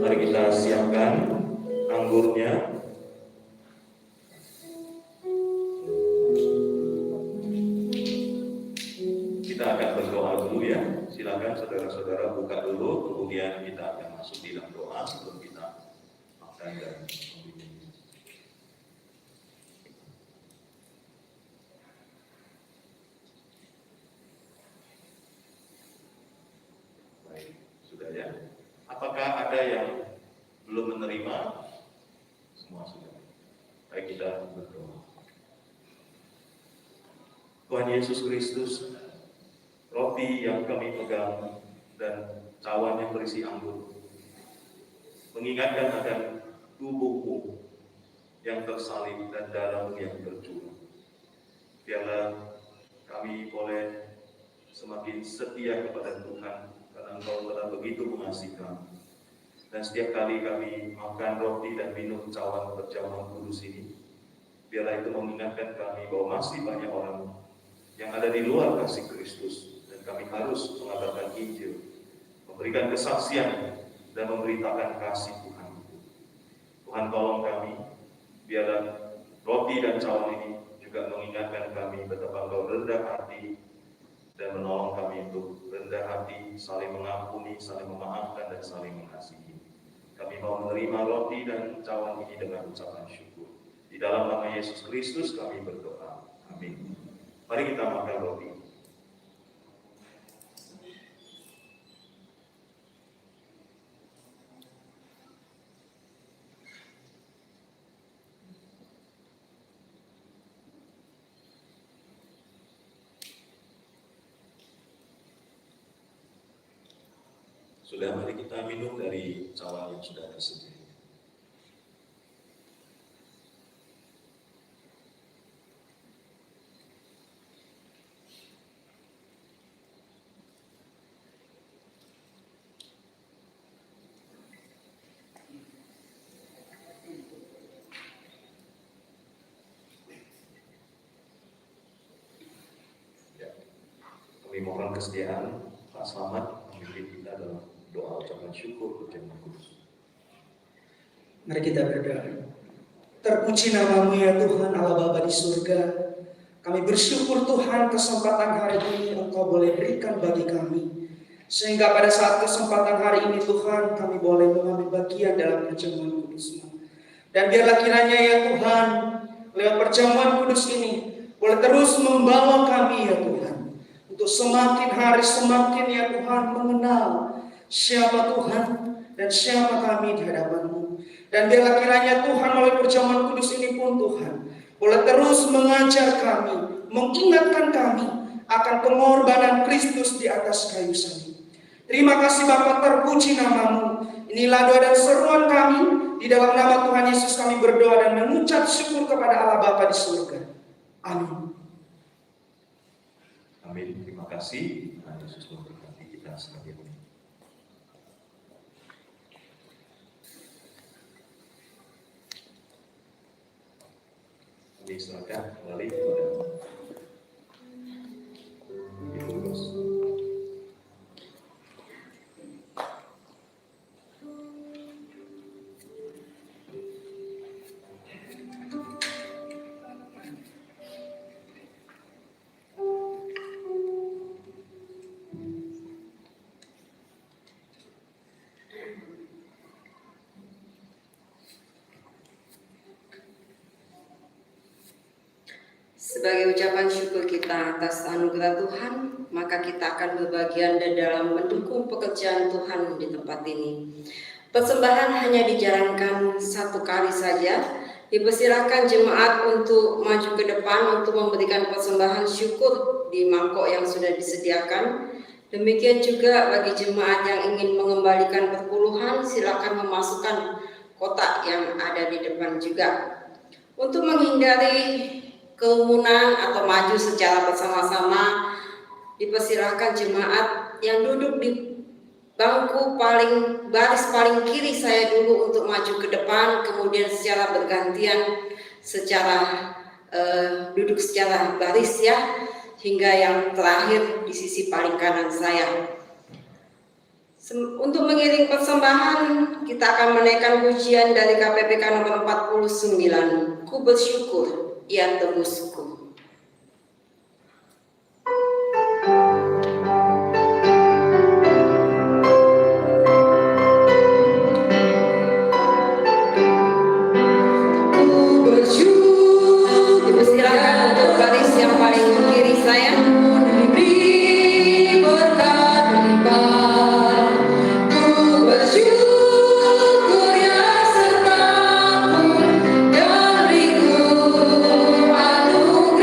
Mari kita siapkan anggurnya. Kita akan berdoa dulu ya. Silakan saudara-saudara buka dulu, kemudian kita akan masuk di dalam doa sebelum kita makan dan minum. Baik, sudah ya. Apakah ada yang belum menerima? Semua sudah. Baik, kita berdoa. Tuhan Yesus Kristus, roti yang kami pegang dan cawan yang berisi anggur mengingatkan akan tubuh-Mu yang tersalib dan darah-Mu yang tercurah. Biarlah kami boleh semakin setia kepada Tuhan, karena Engkau telah begitu mengasihi kami. Dan setiap kali kami makan roti dan minum cawan perjamuan kudus ini, biarlah itu mengingatkan kami bahwa masih banyak orang yang ada di luar kasih Kristus, dan kami harus mengabarkan Injil, memberikan kesaksian dan memberitakan kasih Tuhan. Tuhan tolong kami, biarlah roti dan cawan ini juga mengingatkan kami betapa Engkau rendah hati dan menolong kami untuk rendah hati, saling mengampuni, saling memaafkan, dan saling mengasihi. Kami mau menerima roti dan cawan ini dengan ucapan syukur. Di dalam nama Yesus Kristus kami berdoa. Amin. Mari kita makan roti. Sudah, mari kita minum dari cawan yang sudah tersedia. Ya, kami mohon kesediaan Pak Slamet memimpin kita dalam doa ucapan syukur perjamuan kudus. Mari kita berdoa. Terpuji nama-Mu ya Tuhan Allah Bapa di surga. Kami bersyukur Tuhan kesempatan hari ini Engkau boleh berikan bagi kami. Sehingga pada saat kesempatan hari ini Tuhan kami boleh mengambil bagian dalam perjamuan kudus-Mu. Dan biarlah kiranya ya Tuhan lewat perjamuan kudus ini boleh terus membawa kami ya Tuhan untuk semakin hari semakin ya Tuhan mengenal siapa Tuhan dan siapa kami di hadapan-Mu. Dan biarlah kiranya Tuhan melalui perjamuan kudus ini pun Tuhan boleh terus mengajar kami, mengingatkan kami akan pengorbanan Kristus di atas kayu salib. Terima kasih Bapa, terpuji nama-Mu. Inilah doa dan seruan kami. Di dalam nama Tuhan Yesus kami berdoa dan mengucap syukur kepada Allah Bapa di surga. Amin. Amin. Terima kasih. Tuhan Yesus memberkati kita sekalian. Silakan kembali kepada Ibu Ros. Sebagai ucapan syukur kita atas anugerah Tuhan, maka kita akan berbagian dan dalam mendukung pekerjaan Tuhan di tempat ini. Persembahan hanya dijalankan satu kali saja. Dipersilakan jemaat untuk maju ke depan untuk memberikan persembahan syukur di mangkok yang sudah disediakan. Demikian juga bagi jemaat yang ingin mengembalikan perpuluhan, silakan memasukkan kotak yang ada di depan juga. Untuk menghindari kerumunan atau maju secara bersama-sama, dipersilahkan jemaat yang duduk di bangku baris paling kiri saya dulu untuk maju ke depan, kemudian secara bergantian duduk secara baris ya, hingga yang terakhir di sisi paling kanan saya. Untuk mengiring persembahan, kita akan menaikkan pujian dari KPPK nomor 49, Ku bersyukur Ia tebusku. Dipersilakan untuk baris yang paling kiri saya. Diberi berkat limpah, ku bersyukur ya sertamu, dan beriku anugerah.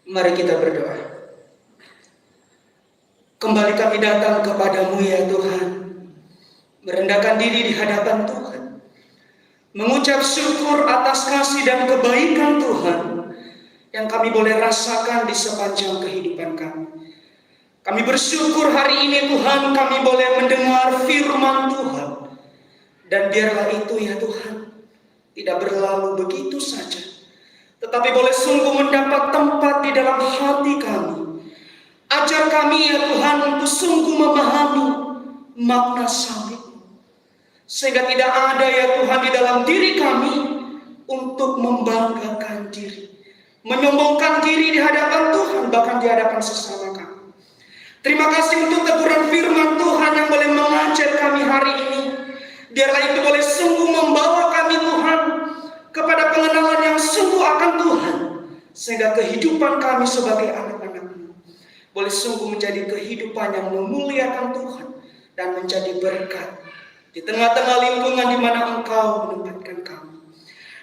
Mari kita berdoa. Kembali kami datang kepadamu ya Tuhan, merendahkan diri di hadapan Tuhan, mengucap syukur atas kasih dan kebaikan Tuhan yang kami boleh rasakan di sepanjang kehidupan kami. Kami bersyukur hari ini Tuhan kami boleh mendengar firman Tuhan. Dan biarlah itu ya Tuhan tidak berlalu begitu saja, tetapi boleh sungguh mendapat tempat di dalam hati kami. Ajar kami ya Tuhan untuk sungguh memahami makna salib, sehingga tidak ada ya Tuhan di dalam diri kami untuk membanggakan diri, menyombongkan diri di hadapan Tuhan, bahkan di hadapan sesama kami. Terima kasih untuk teguran firman Tuhan yang boleh mengajar kami hari ini. Biarlah itu boleh sungguh membawa kami Tuhan kepada pengenalan yang sungguh akan Tuhan, sehingga kehidupan kami sebagai anak-anak-Mu boleh sungguh menjadi kehidupan yang memuliakan Tuhan dan menjadi berkat di tengah-tengah lingkungan di mana Engkau menempatkan kami.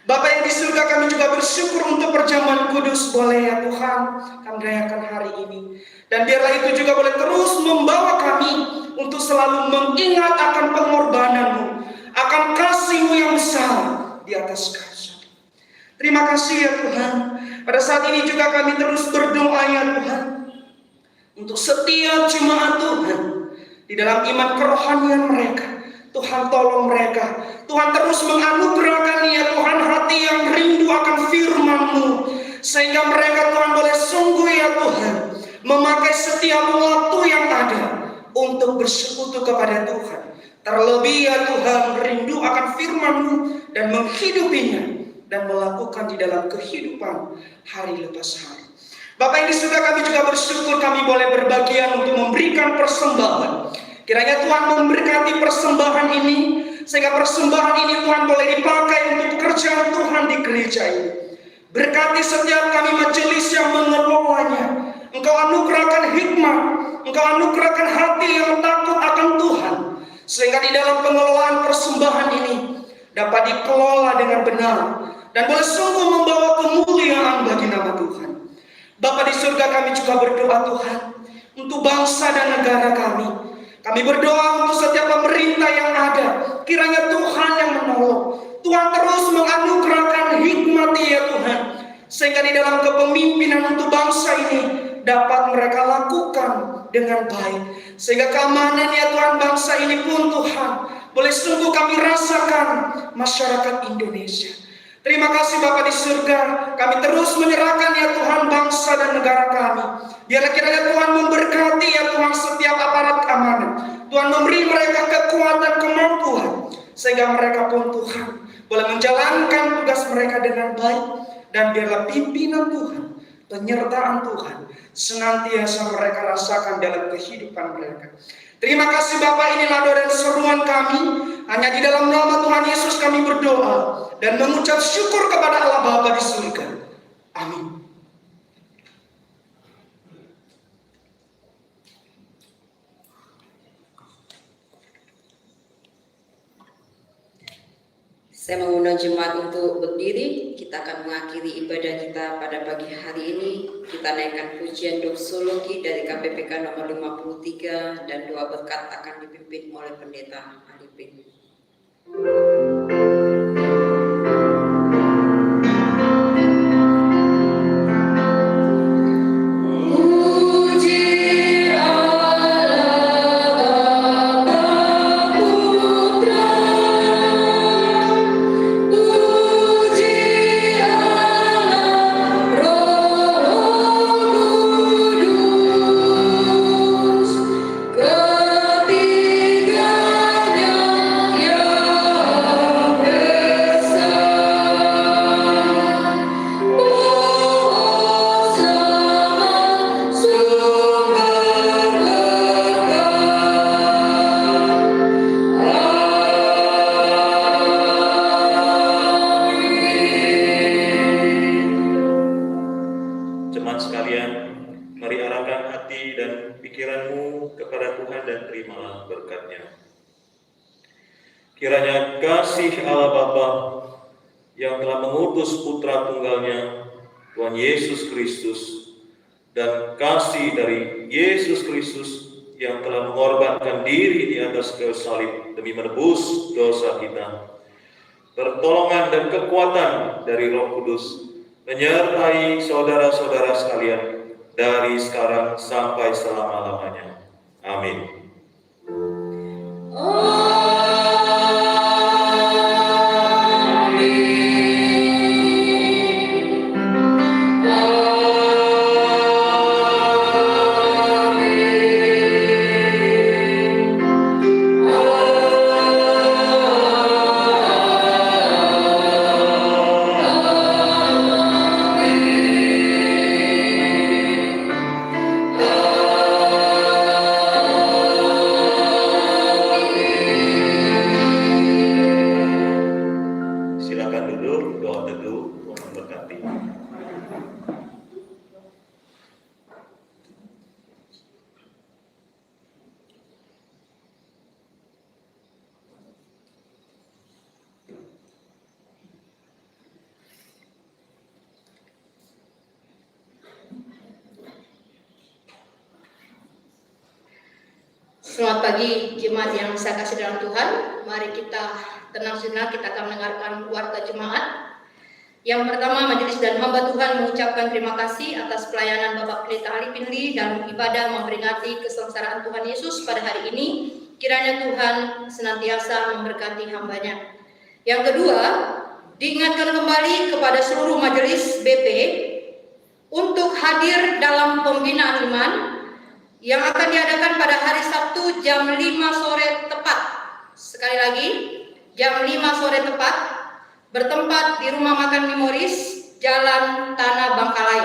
Bapa yang di surga, kami juga bersyukur untuk perjamuan kudus boleh ya Tuhan kami rayakan hari ini. Dan biarlah itu juga boleh terus membawa kami untuk selalu mengingat akan pengorbanan-Mu, akan kasih-Mu yang besar di atas kayu. Terima kasih ya Tuhan. Pada saat ini juga kami terus berdoa ya Tuhan untuk setiap jemaat Tuhan di dalam iman kerohanian mereka. Tuhan tolong mereka. Tuhan terus menganugerahkan ya Tuhan hati yang rindu akan firman-Mu, sehingga mereka Tuhan boleh sungguh ya Tuhan memakai setiap waktu yang ada untuk bersekutu kepada Tuhan. Terlebih ya Tuhan rindu akan firman-Mu dan menghidupinya dan melakukan di dalam kehidupan hari lepas hari. Bapak yang di surga, kami juga bersyukur kami boleh berbagian untuk memberikan persembahan. Kiranya Tuhan memberkati persembahan ini, sehingga persembahan ini Tuhan boleh dipakai untuk pekerjaan Tuhan di gereja ini. Berkati setiap kami majelis yang mengelolanya. Engkau anugerahkan hikmah, Engkau anugerahkan hati yang takut akan Tuhan, sehingga di dalam pengelolaan persembahan ini dapat dikelola dengan benar dan boleh sungguh membawa kemuliaan bagi nama Tuhan. Bapa di surga, kami juga berdoa Tuhan untuk bangsa dan negara kami. Kami berdoa untuk setiap pemerintah yang ada. Kiranya Tuhan yang menolong. Tuhan terus menganugerahkan hikmat ya Tuhan, sehingga di dalam kepemimpinan untuk bangsa ini dapat mereka lakukan dengan baik. Sehingga keamanan ya Tuhan bangsa ini pun Tuhan boleh sungguh kami rasakan masyarakat Indonesia. Terima kasih Bapa di surga, kami terus menyerahkan ya Tuhan bangsa dan negara kami. Biarlah kiranya Tuhan memberkati ya Tuhan setiap aparat keamanan. Tuhan memberi mereka kekuatan kemampuan, sehingga mereka pun Tuhan boleh menjalankan tugas mereka dengan baik. Dan biarlah pimpinan Tuhan, penyertaan Tuhan senantiasa mereka rasakan dalam kehidupan mereka. Terima kasih Bapak, inilah doa dan seruan kami. Hanya di dalam nama Tuhan Yesus kami berdoa dan mengucap syukur kepada Allah Bapa di surga. Amin. Saya mengundang jemaat untuk berdiri. Kita akan mengakhiri ibadah kita pada pagi hari ini. Kita naikkan pujian doksologi dari KPPK nomor 53 dan doa berkat akan dipimpin oleh Pendeta Arifin. Kiranya kasih Allah Bapa yang telah mengutus Putra Tunggalnya, Tuhan Yesus Kristus, dan kasih dari Yesus Kristus yang telah mengorbankan diri di atas kayu salib demi menebus dosa kita. Pertolongan dan kekuatan dari Roh Kudus menyertai saudara-saudara sekalian dari sekarang sampai selama-lamanya. Amin. Silakan duduk, doa teduh, Tuhan berkati. Selamat pagi jemaat yang saya kasih dalam Tuhan. Mari kita tenang sejenak, kita akan mendengarkan warta jemaat. Yang pertama, majelis dan hamba Tuhan mengucapkan terima kasih atas pelayanan Bapak Pendeta Ali Pinli dalam ibadah memperingati kesengsaraan Tuhan Yesus pada hari ini. Kiranya Tuhan senantiasa memberkati hambanya. Yang kedua, diingatkan kembali kepada seluruh majelis BP untuk hadir dalam pembinaan iman yang akan diadakan pada hari Sabtu jam 5 sore tepat. Sekali lagi, jam 5 sore tepat, bertempat di Rumah Makan Memoris, Jalan Tanah Bangkalai.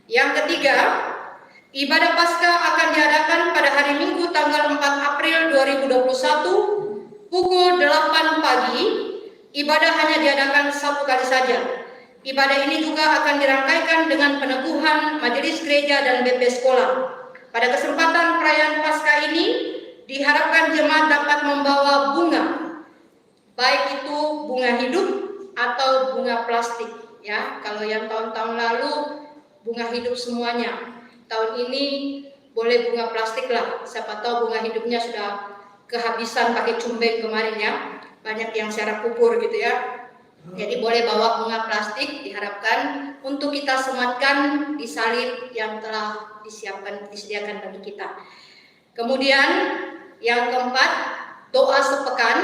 Yang ketiga, ibadah Paskah akan diadakan pada hari Minggu tanggal 4 April 2021 pukul 8 pagi. Ibadah hanya diadakan satu kali saja. Ibadah ini juga akan dirangkaikan dengan peneguhan majelis gereja dan BP sekolah. Pada kesempatan perayaan Paskah ini, diharapkan jemaat dapat membawa bunga, baik itu bunga hidup atau bunga plastik. Ya, kalau yang tahun-tahun lalu bunga hidup semuanya, tahun ini boleh bunga plastik lah. Siapa tahu bunga hidupnya sudah kehabisan pakai cumbeng kemarin ya, banyak yang secara kubur gitu ya. Jadi boleh bawa bunga plastik, diharapkan untuk kita sematkan di salib yang telah disediakan bagi kita. Kemudian yang keempat, doa sepekan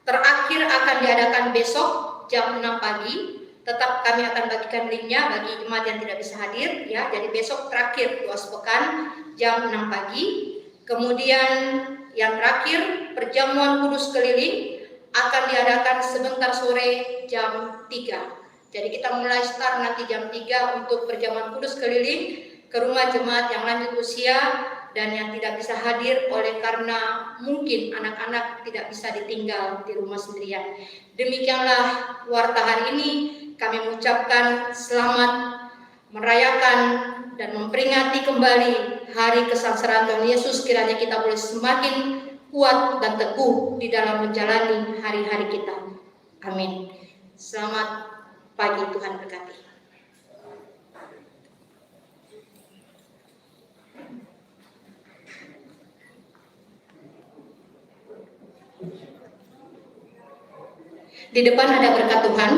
terakhir akan diadakan besok jam 6 pagi. Tetap kami akan bagikan linknya bagi jemaat yang tidak bisa hadir ya. Jadi besok terakhir doa sepekan jam 6 pagi. Kemudian yang terakhir, perjamuan kudus keliling akan diadakan sebentar sore jam 3. Jadi kita mulai start nanti jam 3 untuk perjamuan kudus keliling ke rumah jemaat yang lanjut usia dan yang tidak bisa hadir oleh karena mungkin anak-anak tidak bisa ditinggal di rumah sendirian. Demikianlah warta hari ini. Kami mengucapkan selamat merayakan dan memperingati kembali hari kesengsaraan Tuhan Yesus. Kiranya kita boleh semakin kuat dan teguh di dalam menjalani hari-hari kita. Amin. Selamat pagi, Tuhan berkati. Di depan ada berkat Tuhan.